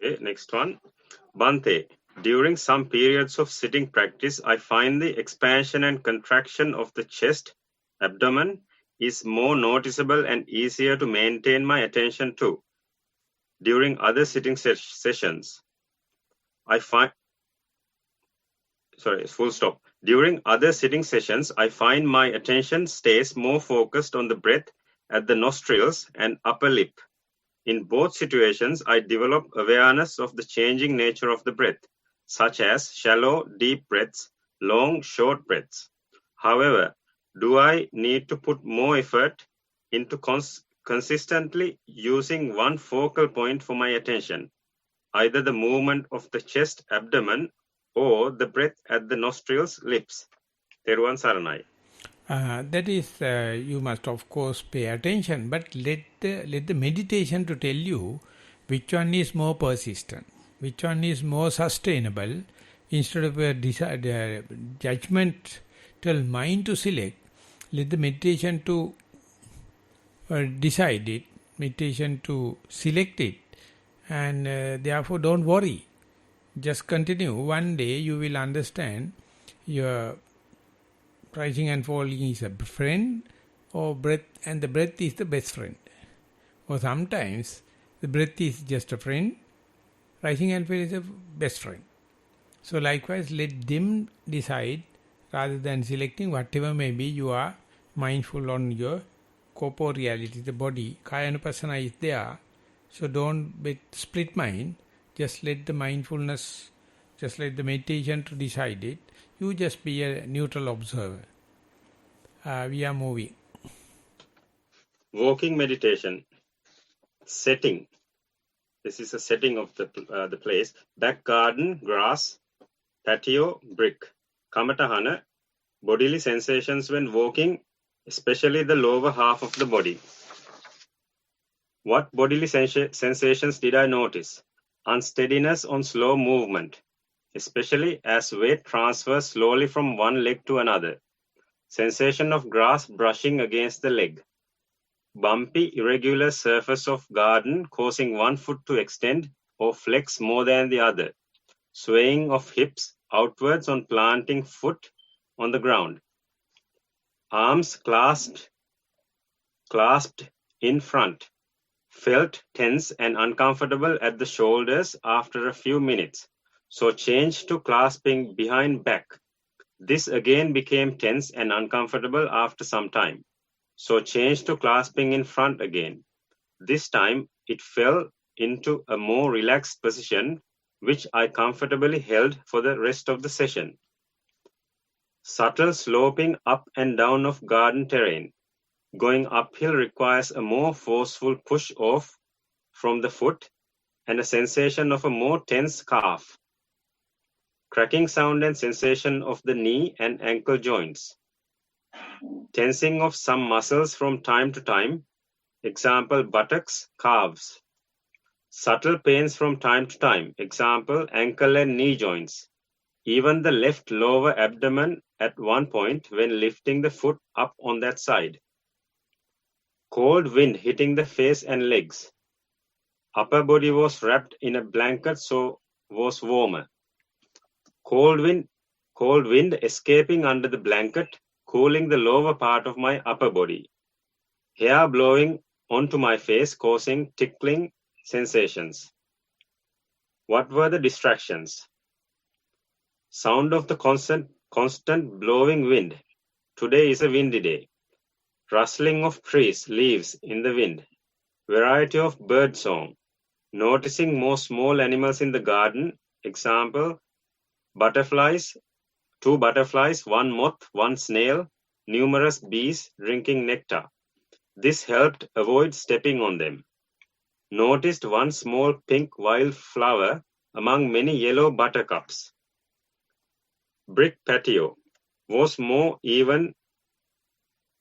Okay, next one. Bhante, during some periods of sitting practice, I find the expansion and contraction of the chest, abdomen is more noticeable and easier to maintain my attention to. During other sitting sessions, I find During other sitting sessions, I find my attention stays more focused on the breath at the nostrils and upper lip. In both situations, I develop awareness of the changing nature of the breath, such as shallow, deep breaths, long, short breaths. However, do I need to put more effort into consistently using one focal point for my attention, either the movement of the chest, abdomen, or the breath at the nostrils, lips? Teruvan Saranai. That is, you must of course pay attention, but let the meditation to tell you which one is more persistent, which one is more sustainable, instead of a judgmental mind to select. Let the meditation to decide it, meditation to select it, and therefore don't worry. Just continue. One day you will understand your rising and falling is a friend, or breath, and the breath is the best friend. Or sometimes the breath is just a friend, rising and falling is a best friend. So likewise, let them decide rather than selecting whatever may be. You are mindful on your corporeality, the body. Kaya Anupassana is there. So don't split mind. Just let the mindfulness, just let the meditation to decide it. You just be a neutral observer. We are moving. Walking meditation. Setting. This is a setting of the place. Back garden, grass, patio, brick. Kamatahana, bodily sensations when walking, especially the lower half of the body. What bodily sensations did I notice? Unsteadiness on slow movement, especially as weight transfers slowly from one leg to another. Sensation of grass brushing against the leg. Bumpy, irregular surface of garden causing one foot to extend or flex more than the other. Swaying of hips outwards on planting foot on the ground. Arms clasped in front. Felt tense and uncomfortable at the shoulders after a few minutes, so changed to clasping behind back. This again became tense and uncomfortable after some time, so changed to clasping in front again. This time it fell into a more relaxed position, which I comfortably held for the rest of the session. Subtle sloping up and down of garden terrain. Going uphill requires a more forceful push off from the foot and a sensation of a more tense calf. Cracking sound and sensation of the knee and ankle joints. Tensing of some muscles from time to time, example buttocks, calves. Subtle pains from time to time, example ankle and knee joints. Even the left lower abdomen at one point when lifting the foot up on that side. Cold wind hitting the face and legs. Upper body was wrapped in a blanket, so was warmer. Cold wind escaping under the blanket, cooling the lower part of my upper body. Hair blowing onto my face, causing tickling sensations. What were the distractions? Sound of the constant blowing wind. Today is a windy day. Rustling of trees, leaves in the wind. Variety of bird song. Noticing more small animals in the garden. Example, butterflies, 2 butterflies, 1 moth, 1 snail, numerous bees drinking nectar. This helped avoid stepping on them. Noticed 1 small pink wildflower among many yellow buttercups. Brick patio was more even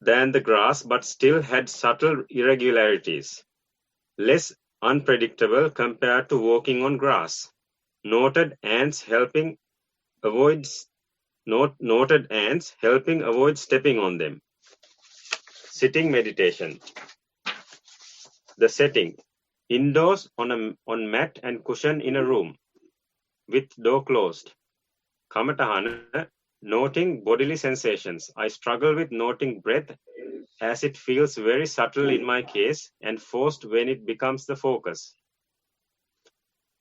than the grass, but still had subtle irregularities. Less unpredictable compared to walking on grass. Noted ants helping avoid stepping on them. Sitting meditation. The setting. Indoors on mat and cushion in a room with door closed. Kamatahana, noting bodily sensations. I struggle with noting breath as it feels very subtle in my case and forced when it becomes the focus.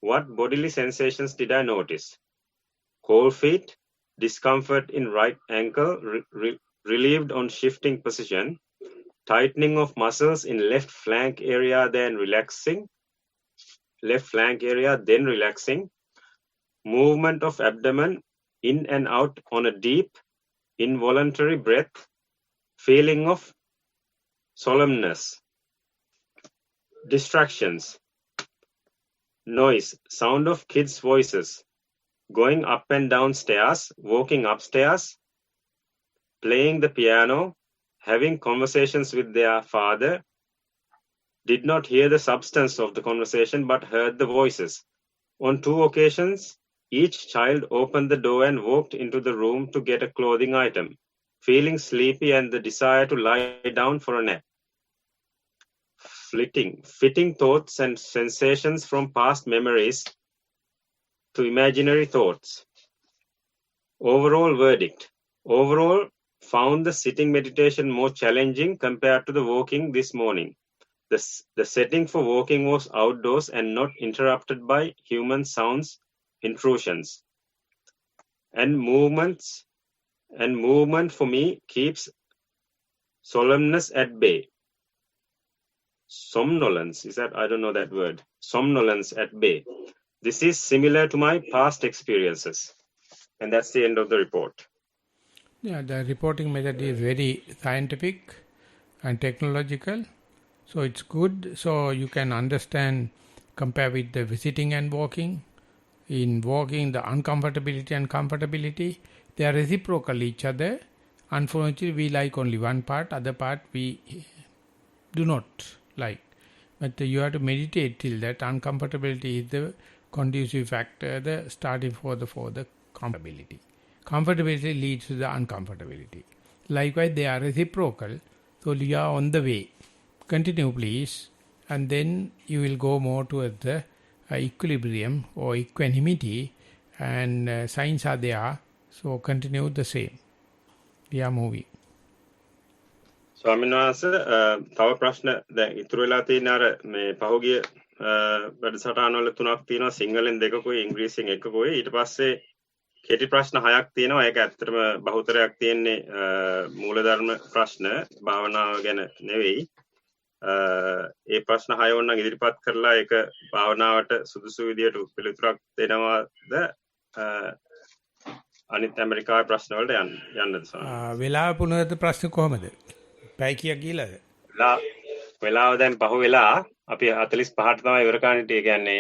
What bodily sensations did I notice? Cold feet, discomfort in right ankle relieved on shifting position, tightening of muscles in left flank area then relaxing, movement of abdomen in and out on a deep, involuntary breath, feeling of solemnness, distractions, noise, sound of kids' voices, going up and down stairs, walking upstairs, playing the piano, having conversations with their father, did not hear the substance of the conversation but heard the voices. On 2 occasions, each child opened the door and walked into the room to get a clothing item, feeling sleepy and the desire to lie down for a nap. Fitting thoughts and sensations from past memories to imaginary thoughts. Overall verdict. Overall, found the sitting meditation more challenging compared to the walking this morning. The setting for walking was outdoors and not interrupted by human sounds, intrusions. And movement for me keeps solemnness at bay. Somnolence, is that? I don't know that word. Somnolence at bay. This is similar to my past experiences. And that's the end of the report. Yeah, the reporting method is very scientific and technological. So it's good. So you can understand, compare with the visiting and walking. In walking, the uncomfortability and comfortability, they are reciprocal each other. Unfortunately, we like only one part, other part we do not like. But you have to meditate till that uncomfortability is the conducive factor, the starting for the comfortability. Comfortability leads to the uncomfortability. Likewise, they are reciprocal. So you are on the way. Continue, please. And then you will go more towards the equilibrium or equanimity, and signs are there. So continue the same. We are moving. ස්වාමීන් වහන්සේ තව ප්‍රශ්න දැන් ඉතුරු වෙලා තියෙන අර මේ පහුගිය වැඩසටහන වල 3ක් තියෙනවා සිංහලෙන් 2කුයි ඉංග්‍රීසියෙන් 1කුයි ඊට පස්සේ කෙටි ප්‍රශ්න 6ක් තියෙනවා ඒක ඇත්තටම බහුතරයක් තියෙන්නේ මූලධර්ම ප්‍රශ්න භාවනාව ගැන නෙවෙයි ඒ ප්‍රශ්න 6 ඕනනම් ඉදිරිපත් කරලා ඒක භාවනාවට සුදුසු විදියට පිළිතුරක් දෙනවාද අනිත් ඇමරිකාවේ ප්‍රශ්න වලට යන්නද වෙලාව පුනරුත් ප්‍රශ්න කොහමද පැය කීයක් ගිහලාද වෙලාව දැන් පහු වෙලා අපි 45ට තමයි ඉවර කරන්න හිටියේ කියන්නේ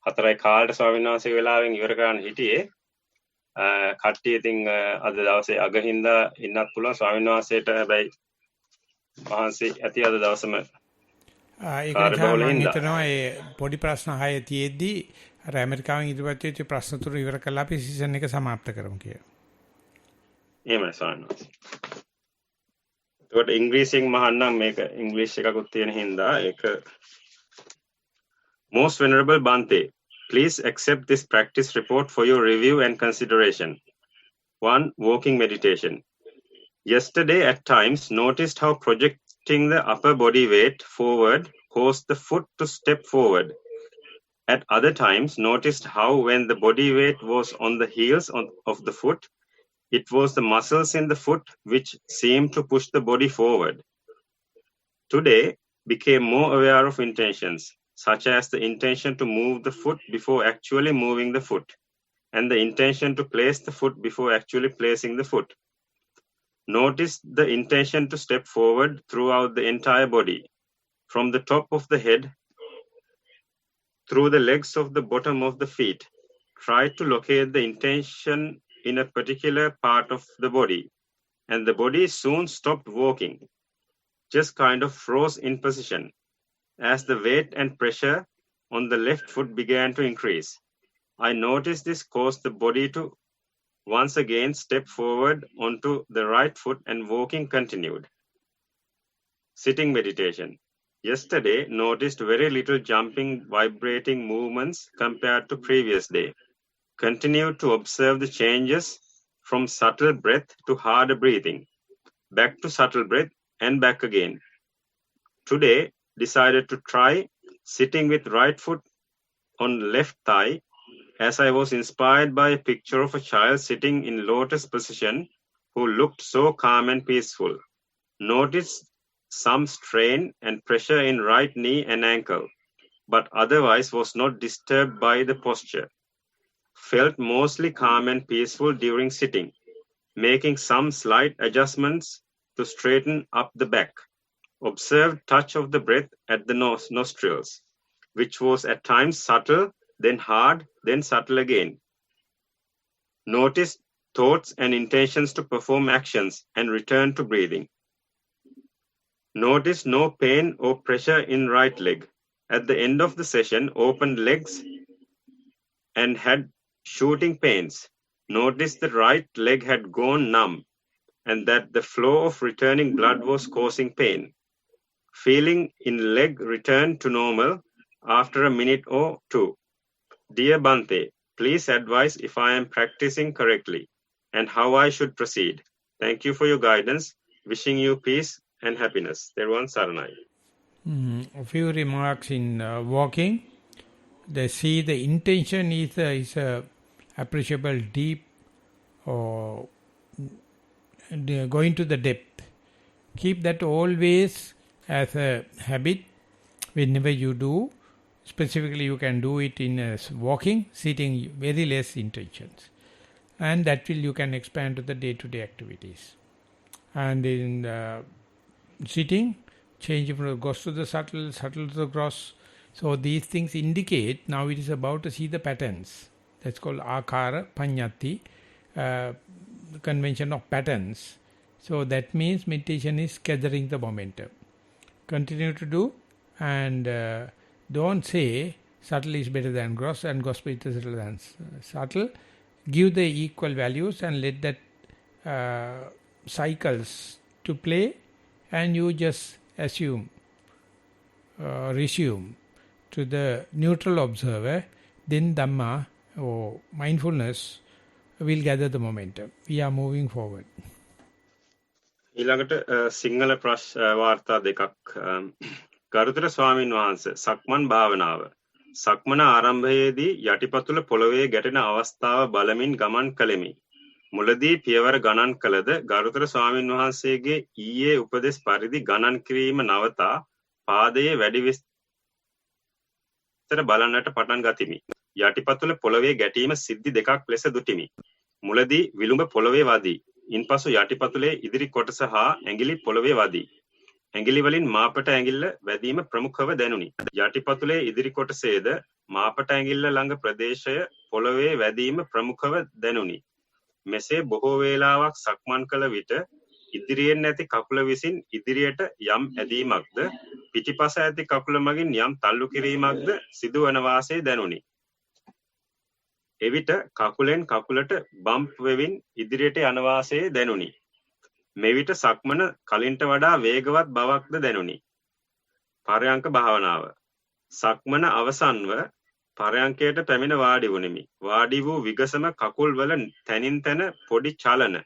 4යි කාලට ස්වාමීන් වහන්සේ වෙලාවෙන් ඉවර කරන්න හිටියේ කට්ටිය ඉතින් අද දවසේ අගහින්දා ඉන්නත් පුළුවන් ස්වාමීන් වහන්සේට හැබැයි මහන්සි ඇති අද දවසම ඒක නිසා මම හිතනවා ඒ පොඩි ප්‍රශ්න 6 තියෙද්දි අර ඇමරිකාවෙන් ඉදිරිපත් වෙච්ච ප්‍රශ්න තුන ඉවර කරලා අපි සීසන් එක සමාප්ත කරමු කියලා. එහෙමයි ස්වාමීන් වහන්සේ. ඒකට ඉංග්‍රීසියෙන් මහන්නම් මේක ඉංග්‍රීසි එකකුත් තියෙන හින්දා ඒක Most Venerable Bhante, please accept this practice report for your review and consideration. 1. Walking meditation. Yesterday at times noticed how projecting the upper body weight forward caused the foot to step forward. At other times noticed how when the body weight was on the heels of the foot, it was the muscles in the foot which seemed to push the body forward. Today became more aware of intentions, such as the intention to move the foot before actually moving the foot, and the intention to place the foot before actually placing the foot. Notice the intention to step forward throughout the entire body, from the top of the head, through the legs of the bottom of the feet. Try to locate the intention in a particular part of the body, and the body soon stopped walking, just kind of froze in position, as the weight and pressure on the left foot began to increase. I noticed this caused the body to once again step forward onto the right foot and walking continued. Sitting meditation. Yesterday noticed very little jumping, vibrating movements compared to previous day. Continued to observe the changes from subtle breath to harder breathing, back to subtle breath and back again. Today decided to try sitting with right foot on left thigh, as I was inspired by a picture of a child sitting in lotus position who looked so calm and peaceful. Noticed some strain and pressure in right knee and ankle, but otherwise was not disturbed by the posture. Felt mostly calm and peaceful during sitting, making some slight adjustments to straighten up the back. Observed touch of the breath at the nostrils, which was at times subtle, then hard, then subtle again. Noticed thoughts and intentions to perform actions and return to breathing. Noticed no pain or pressure in right leg. At the end of the session, opened legs and had shooting pains. Noticed the right leg had gone numb and that the flow of returning blood was causing pain. Feeling in leg returned to normal after a minute or two. Dear Bante, please advise if I am practicing correctly and how I should proceed. Thank you for your guidance. Wishing you peace and happiness. Teruvan Saranai. A few remarks in walking. They see the intention is a appreciable deep or going to the depth. Keep that always as a habit whenever you do. Specifically, you can do it in walking, sitting, very less intentions. And that will you can expand to the day-to-day activities. And in sitting, change from the gross to the subtle, subtle to the gross. So these things indicate, now it is about to see the patterns. That's called akara panyati, convention of patterns. So that means meditation is gathering the momentum. Continue to do and don't say subtle is better than gross and gross is better than subtle. Give the equal values and let that cycles to play, and you just assume, resume to the neutral observer. Then Dhamma or mindfulness will gather the momentum. We are moving forward. ඊළඟට සිංහල වාර්තා දෙකක්. ගරුතර ස්වාමින් වහන්සේ, සක්මන් භාවනාව. සක්මන ආරම්භයේදී යටිපතුල පොළවේ ගැටෙන අවස්ථාව බලමින් ගමන් කළෙමි. මුලදී පියවර ගණන් කළද ගරුතර ස්වාමින් වහන්සේගේ ඊයේ උපදෙස් පරිදි ගණන් කිරීම නවතා පාදයේ වැඩි විස්තර බලන්නට පටන් ගතිමි. යටිපතුල පොළවේ ගැටීම සිද්ධි දෙකක් ලෙස දුටිමි. මුලදී විලුඹ පොළවේ වදී. ඉන්පසු යටිපතුලේ ඉදිරි කොටස හා ඇඟිලි පොළවේ වදී. ඇඟිලි වලින් මාපට ඇඟිල්ල වැදීම ප්‍රමුඛව දැනුනි. යටිපතුලේ ඉදිරි කොටසේද මාපට ඇඟිල්ල ළඟ ප්‍රදේශය පොළවේ වැදීම ප්‍රමුඛව දැනුනි. මෙසේ බොහෝ වේලාවක් සක්මන් කළ විට ඉදිරියෙන් ඇති කකුල විසින් ඉදිරියට යම් ඇදීමක්ද පිටිපස ඇති කකුල මගින් යම් තල්ලු කිරීමක්ද සිදුවන වාසේ දැනුනි. එවිට කකුලෙන් කකුලට බම්ප් වෙමින් ඉදිරියට යන වාසේ දැනුනි. මෙවිට සක්මන කලින්ට වඩා වේගවත් බවක්ද දැනුනි. පරයන්ක භාවනාව. සක්මන අවසන්ව පරයන්කයට පැමිණ වාඩි වුනිමි. වාඩි වූ විගසම කකුල් වල තනින් තන පොඩි චලන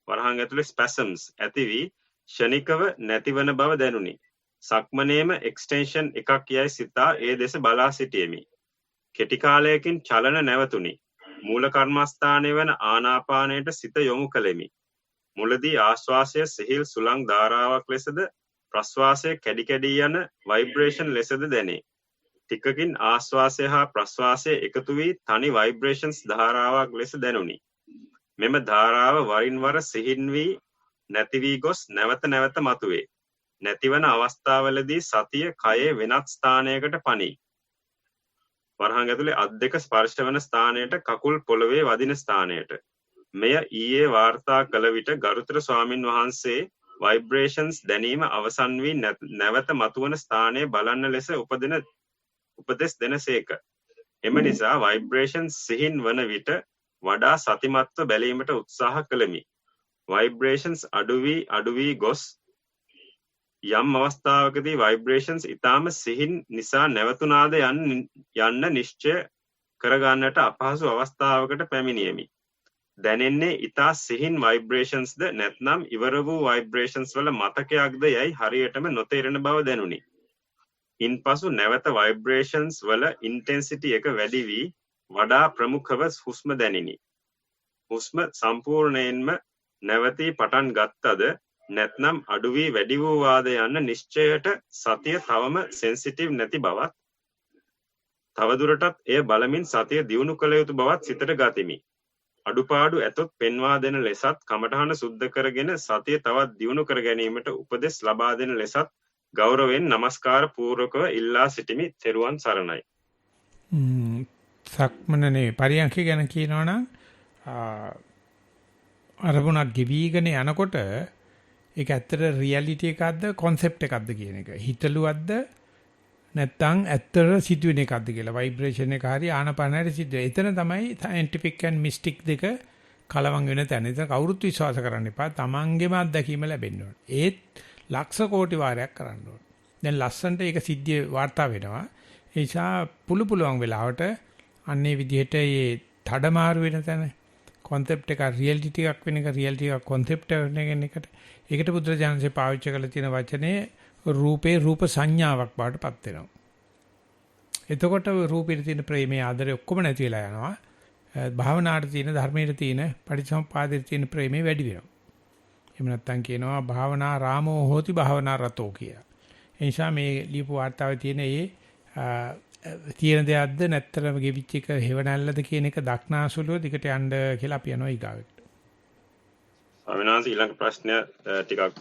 වරහන් ඇතුලේ ස්පැසම්ස් ඇති වී ක්ෂණිකව නැතිවන බව දැනුනි. සක්මනේම එක්ස්ටෙන්ෂන් එකක් යයි සිතා ඒ දෙස බලා සිටියෙමි. කෙටි කාලයකින් චලන නැවතුනි. මූල කර්මස්ථානයේ වන ආනාපානයට සිත යොමු කළෙමි. මුලදී ආශ්වාසය සිහිල් සුළං ධාරාවක් ලෙසද ප්‍රශ්වාසය කැඩි කැඩි යන ভাইබ්‍රේෂන් ලෙසද දැනේ. ටිකකින් ආශ්වාසය හා ප්‍රශ්වාසය එකතු වී තනි ভাইබ්‍රේෂන්ස් ධාරාවක් ලෙස දැනුනි. මෙම ධාරාව වරින් වර සිහින් වී නැති වී ගොස් නැවත නැවත මතුවේ. නැතිවන අවස්ථාවලදී සතිය කයේ වෙනත් ස්ථානයකට පනී. වරහන් ඇතුලේ අත් දෙක ස්පර්ශ වන ස්ථානයට කකුල් පොළවේ වදින ස්ථානයට. මෙය ඊයේ වාර්තා කළ විට ගරුතර ස්වාමින් වහන්සේ ভাইබ්‍රේෂන්ස් දැනීම අවසන් වී නැවත මතුවන ස්ථානයේ බලන්න ලෙස උපදෙස් දෙනසේක. එම නිසා ভাইබ්‍රේෂන්ස් සිහින් වන විට වඩා සතිමත්ව බැලීමට උත්සාහ කළෙමි. ভাইබ්‍රේෂන්ස් අඩු වී ගොස් යම් අවස්ථාවකදී ভাইබ්‍රේෂන්ස් ඊටාම සිහින් නිසා නැවතුනාද යන්න නිශ්චය කරගන්නට අපහසු අවස්ථාවකට පැමිණියෙමි. දැනෙන්නේ ඊටා සිහින් ভাইබ්‍රේෂන්ස්ද නැත්නම් ඉවර වූ ভাইබ්‍රේෂන්ස් වල මතකයක්ද යයි හරියටම නොතේරෙන බව දැනුනි. ඉන්පසු නැවත ভাইබ්‍රේෂන්ස් වල ඉන්ටෙන්සිටි එක වැඩි වී වඩා ප්‍රමුඛව හුස්ම දැනිනි. හුස්ම සම්පූර්ණයෙන්ම නැවතී පටන් ගත්තද නැත්නම් අඩු වී වැඩි වූ වාද යන්න නිශ්චයට සතිය තවම සෙන්සිටිව් නැති බවත් තවදුරටත් එය බලමින් සතිය දියුණු කළ යුතු බවත් සිතට ගතිමි. අඩුපාඩු ඇතොත් පෙන්වා දෙන ලෙසත් කමඨහන සුද්ධ කරගෙන සතිය තවත් දියුණු කර ගැනීමට උපදෙස් ලබා දෙන ලෙසත් ගෞරවයෙන් নমස්කාර පූර්වකව ඉල්ලා සිටිමි. තෙරුවන් සරණයි. සක්මනනේ පරියන්ඛ ගැන කියනවනම් අරමුණක් ගෙවිගෙන යනකොට ඒක ඇත්තට රියැලිටි එකක්ද concept එකක්ද කියන එක. හිතලුවක්ද නැත්නම් ඇත්තට සිදුවෙන එකක්ද කියලා. ভাইබ්‍රේෂන් එක හරි ආනපනයට සිදුවේ. එතන තමයි scientific and mystic දෙක කලවම් වෙන තැන. ඒක කවුරුත් විශ්වාස කරන්න එපා. තමන්ගේම අත්දැකීම ලැබෙන්න ඕන. ඒත් ලක්ෂ කෝටි වාරයක් කරන්න ඕන. දැන් ලස්සන්ට ඒක සිද්ධිය වාර්තා වෙනවා. ඒ නිසා පුළුවන් වෙලාවට අන්නේ විදිහට මේ තඩමාරු වෙන තැන concept එක reality එකක් වෙන එක reality එකක් concept වෙන එකට ඒකට බුදුරජාණන්සේ පාවිච්චි කරලා තියෙන වචනේ රූපේ රූප සංඥාවක් බවට පත් වෙනවා. එතකොට රූපෙට තියෙන ප්‍රේමයේ ආදරය ඔක්කොම නැති වෙලා යනවා. භාවනාවට තියෙන ධර්මයේ තියෙන පටිච්චසමුපාදයේ තියෙන ප්‍රේමේ වැඩි වෙනවා. එහෙම නැත්නම් කියනවා භාවනා රාමෝ හෝති භාවනා රතෝ කියලා. ඒ නිසා මේ ලියපු වාර්තාවේ තියෙන තියෙන දෙයක්ද නැත්තරම ගෙවිච්ච එක හේවණල්ලද කියන එක දක්නාසුලුව දිකට යන්න කියලා අපි යනවා ඊගාවට. අවිනාශ ඊළඟ ප්‍රශ්නය ටිකක්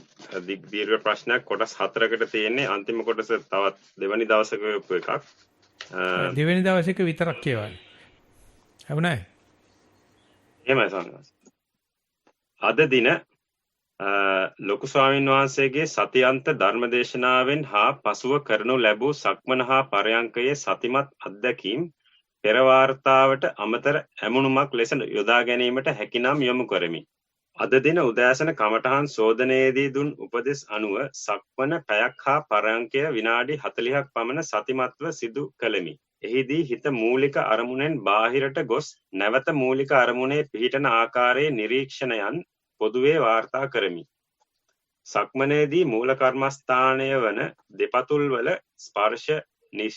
දීර්ඝ ප්‍රශ්නයක් කොටස් 4කට තියෙන්නේ. අන්තිම කොටස තවත් දෙවනි දවසක එකක්. දෙවනි දවසේක විතරක් කියවන්නේ. හවුනේ? එහෙමයි සාමනාස. අද දින ලොකු ස්වාමීන් වහන්සේගේ සතියන්ත ධර්මදේශනාවෙන් හා පසුව කරනු ලැබූ සක්මන හා පරයන්කයේ සතිමත් අත්දැකීම් පෙර වාර්තාවට අමතර ඇමුණුමක් ලෙස යොදා ගැනීමට හැකිනම් යොමු කරමි. අද දින උදෑසන කමඨහන් සෝදනයේදී දුන් උපදෙස් අනුව සක්මන පැයක් හා පරයන්කය විනාඩි 40ක් පමණ සතිමත්ව සිදු කළෙමි. එහිදී හිත මූලික අරමුණෙන් බාහිරට ගොස් නැවත මූලික අරමුණේ පිහිටන ආකාරයේ නිරීක්ෂණයන් පොදුවේ වාර්තා කරමි. සක්මනේදී මූල කර්මස්ථානය වන දෙපතුල් වල ස්පර්ශ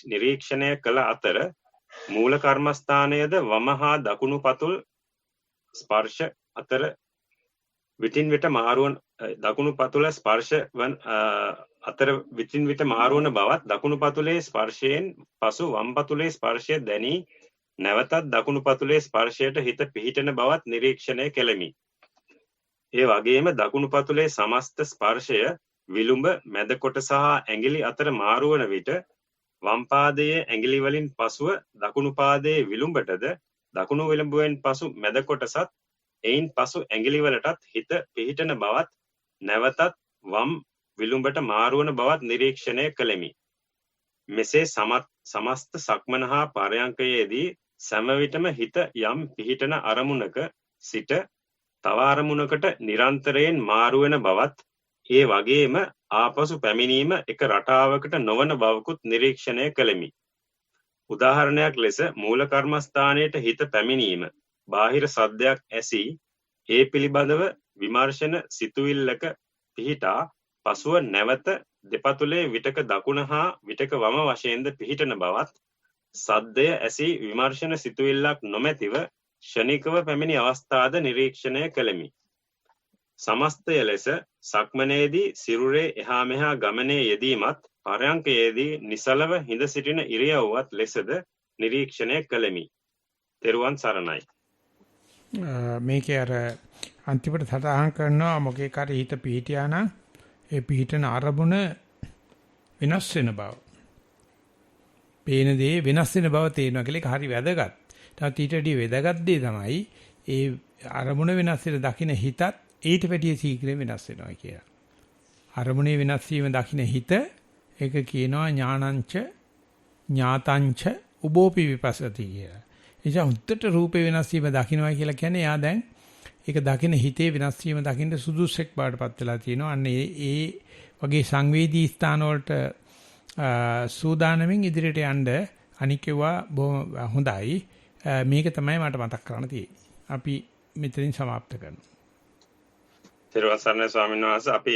නිරීක්ෂණය කළ අතර මූල කර්මස්ථානයද වම හා දකුණු පතුල් ස්පර්ශ අතර විටින් විට මාරුවන දකුණු පතුල ස්පර්ශ වන අතර විටින් විට මාරුවන බවත් දකුණු පතුලේ ස්පර්ශයෙන් පසු වම් පතුලේ ස්පර්ශය දැනී නැවතත් දකුණු පතුලේ ස්පර්ශයට හිත පිහිටන බවත් නිරීක්ෂණය කෙලෙමි. ඒ වගේම දකුණු පතුලේ සමස්ත ස්පර්ශය විලුඹ මැද කොට සහ ඇඟිලි අතර මාරුවන විට වම් පාදයේ ඇඟිලි වලින් පසුව දකුණු පාදයේ විලුඹටද දකුණු විලුඹෙන් පසු මැද කොටසත් එයින් පසු ඇඟිලි වලටත් හිත පිහිටන බවත් නැවතත් වම් විලුඹට මාරුවන බවත් නිරීක්ෂණය කළෙමි. මෙසේ සමස්ත සක්මන හා පරයන්කයේදී සෑම විටම හිත යම් පිහිටන අරමුණක සිට තව අරමුණකට නිරන්තරයෙන් මාරු වෙන බවත් ඒ වගේම ආපසු පැමිණීම එක රටාවකට නොවන බවකුත් නිරීක්ෂණය කළෙමි. උදාහරණයක් ලෙස මූල කර්මස්ථානයට හිත පැමිණීම බාහිර සද්දයක් ඇසී ඒ පිළිබඳව විමර්ශන සිතුවිල්ලක පිහිටා පසුව නැවත දෙපතුලේ විටක දකුණ හා විටක වම වශයෙන්ද පිහිටන බවත් සද්දය ඇසී විමර්ශන සිතුවිල්ලක් නොමැතිව ෂණිකව පැමිණි අවස්ථාද නිරීක්ෂණය කළෙමි. සමස්තය ලෙස සක්මනේදී සිරුරේ එහා මෙහා ගමනේ යෙදීමත් පරයන්කයේදී නිසලව හිඳ සිටින ඉරියව්වත් ලෙසද නිරීක්ෂණය කළෙමි. තෙරුවන් සරණයි. මේකේ අර අන්තිමට සටහන් කරනවා මොකේ කාට හිත පිහිටියා නම් ඒ පිහිටන අරමුණ වෙනස් වෙන බව. පේන දේ වෙනස් වෙන බව තේරෙනවා කියලා ඒක හරි වැදගත්. තවත් ඊට වඩා වැදගත් දේ තමයි ඒ අරමුණ වෙනස් වෙන දකින්න හිතත් ඊට වැඩිය ශීඝ්‍රයෙන් වෙනස් වෙනවා කියලා. අරමුණේ වෙනස් වීම දකින්න හිත ඒක කියනවා ඥානංච ඥාතංච උබෝපි විපස්සති කියලා. එනිසා උත්තර රූපේ වෙනස් වීම දකින්නවා කියලා කියන්නේ යා දැන් ඒක දකින්න හිතේ වෙනස් වීම දකින්න සුදුසෙක් බාටපත් වෙලා තියෙනවා. අන්න ඒ වගේ සංවේදී ස්ථාන වලට සූදානමින් ඉදිරියට යන්න අනිකේවා බොහොම හොඳයි. මේක තමයි මට මතක් කරන්න තියෙන්නේ. අපි මෙතනින් સમાપ્ત කරනවා. තෙරුවන් සරණයි ස්වාමීන් වහන්සේ. අපි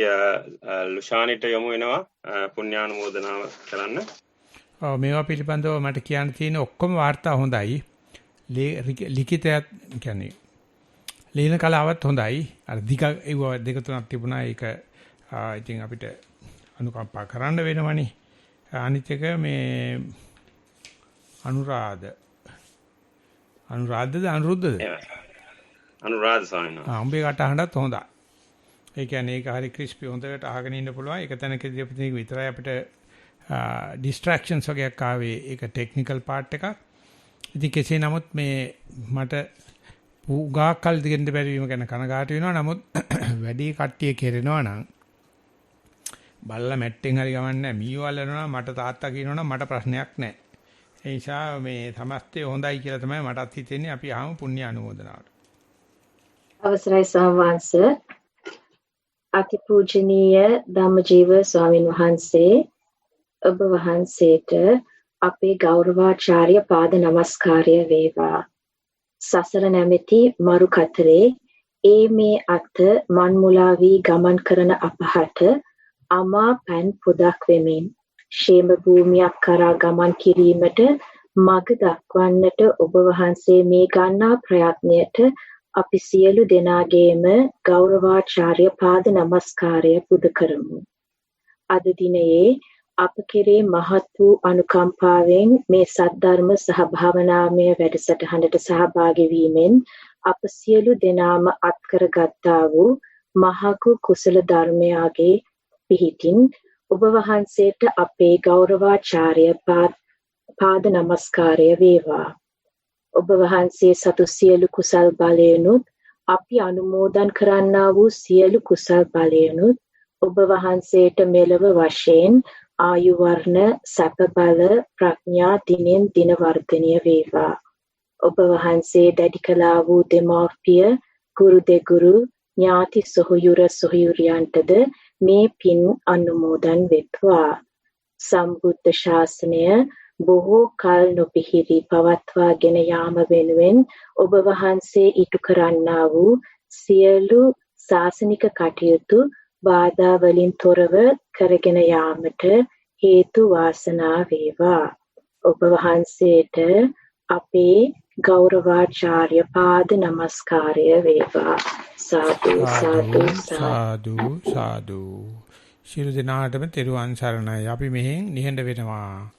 ලුෂානිට යමු වෙනවා පුණ්‍යානුමෝදනාව කරන්න. මේවා පිළිබඳව මට කියන්න තියෙන ඔක්කොම වාර්තා හොඳයි. ලිඛිතයත් කියන්නේ ලියන කලාවත් හොඳයි. අර දෙක තුනක් තිබුණා. ඒක ඉතින් අපිට අනුකම්පා කරන්න වෙනවනේ. අනිත් එක මේ අනුරාධද අනුරුද්ධද? අනුරාධ ස්වාමීන් වහන්සේ. උඹේ කටහඬත් හොඳයි. ඒ කියන්නේ ඒක හරි ක්‍රිස්පි හොඳට අහගෙන ඉන්න පුළුවන්. ඒක තැනකදී අපිට විතරයි අපිට distractions වගේක් ආවේ. ඒක ටෙක්නිකල් පාර්ට් එකක්. ඉතින් කෙසේ නමුත් මේ මට උගාකල් දෙන්න බැරි වීම ගැන කනගාටු වෙනවා. නමුත් වැඩි කට්ටිය කෙරෙනවා නම් බල්ලා මැට්ටෙන් හරි ගමන්නේ මීවල්ලනවා මට තාත්තා කියනවනම් මට ප්‍රශ්නයක් නැහැ. ඒ නිසා මේ සමස්තය හොඳයි කියලා තමයි මටත් හිතෙන්නේ. අපි ආවම පුණ්‍ය අනුමෝදනාවට. අවසරයි සාවංශ අතිපූජනීය ධම්මජීව ස්වාමින් වහන්සේ ඔබ වහන්සේට අපේ ගෞරවාචාර්ය පාද නමස්කාරය වේවා. සසර නැමැති මරු කතරේ මේ අත මන් මුලා වී ගමන් කරන අපහට අමා පන් පුදක් වෙමින් ෂේම භූමියක් කරා ගමන් කිරීමට මඟ දක්වන්නට ඔබ වහන්සේ මේ ගන්නා ප්‍රයත්නයට අපි සියලු දෙනාගේම ගෞරවාචාර්ය පාද නමස්කාරය පුද කරමු. අද දිනයේ අප කෙරේ මහත් වූ අනුකම්පාවෙන් මේ සද්ධර්ම සහභාවනාමය වැඩසටහනට සහභාගී වීමෙන් අප සියලු දෙනාම අත්කරගත්තා වූ මහඟු කුසල ධර්මයාගේ පිහිටින් ඔබ වහන්සේට අපේ ගෞරවාචාර්ය පාද නමස්කාරය වේවා. ඔබ වහන්සේ සතු සියලු කුසල් බලයෙන්ුත් අපි අනුමෝදන් කරන්නා වූ සියලු කුසල් බලයෙන්ුත් ඔබ වහන්සේට මෙලව වශයෙන් ආයු වර්ණ සැප බල ප්‍රඥා දිනෙන් දින වර්ධනය වේවා. ඔබ වහන්සේ දැඩි කළා වූ දෙමාපිය ගුරු දෙගුරු ඥාති සොහොයුරියන්ටද මේ පින් අනුමෝදන් වෙත්වා. සම්බුද්ධ ශාසනය බොහෝ කල නොපිහිරි පවත්වාගෙන යාම වෙනුවෙන් ඔබ වහන්සේ ඉටු කරන්නා වූ සියලු ශාසනික කටයුතු බාධා වලින් තොරව කරගෙන යාමට හේතු වාසනා වේවා. ඔබ වහන්සේට අපේ ගෞරවාචාර්ය පාද නමස්කාරය වේවා. සාදු සාදු සාදු සාදු. ශිරු දිනාටම තෙරුවන් සරණයි. අපි මෙහෙන් නිහඬ වෙනවා.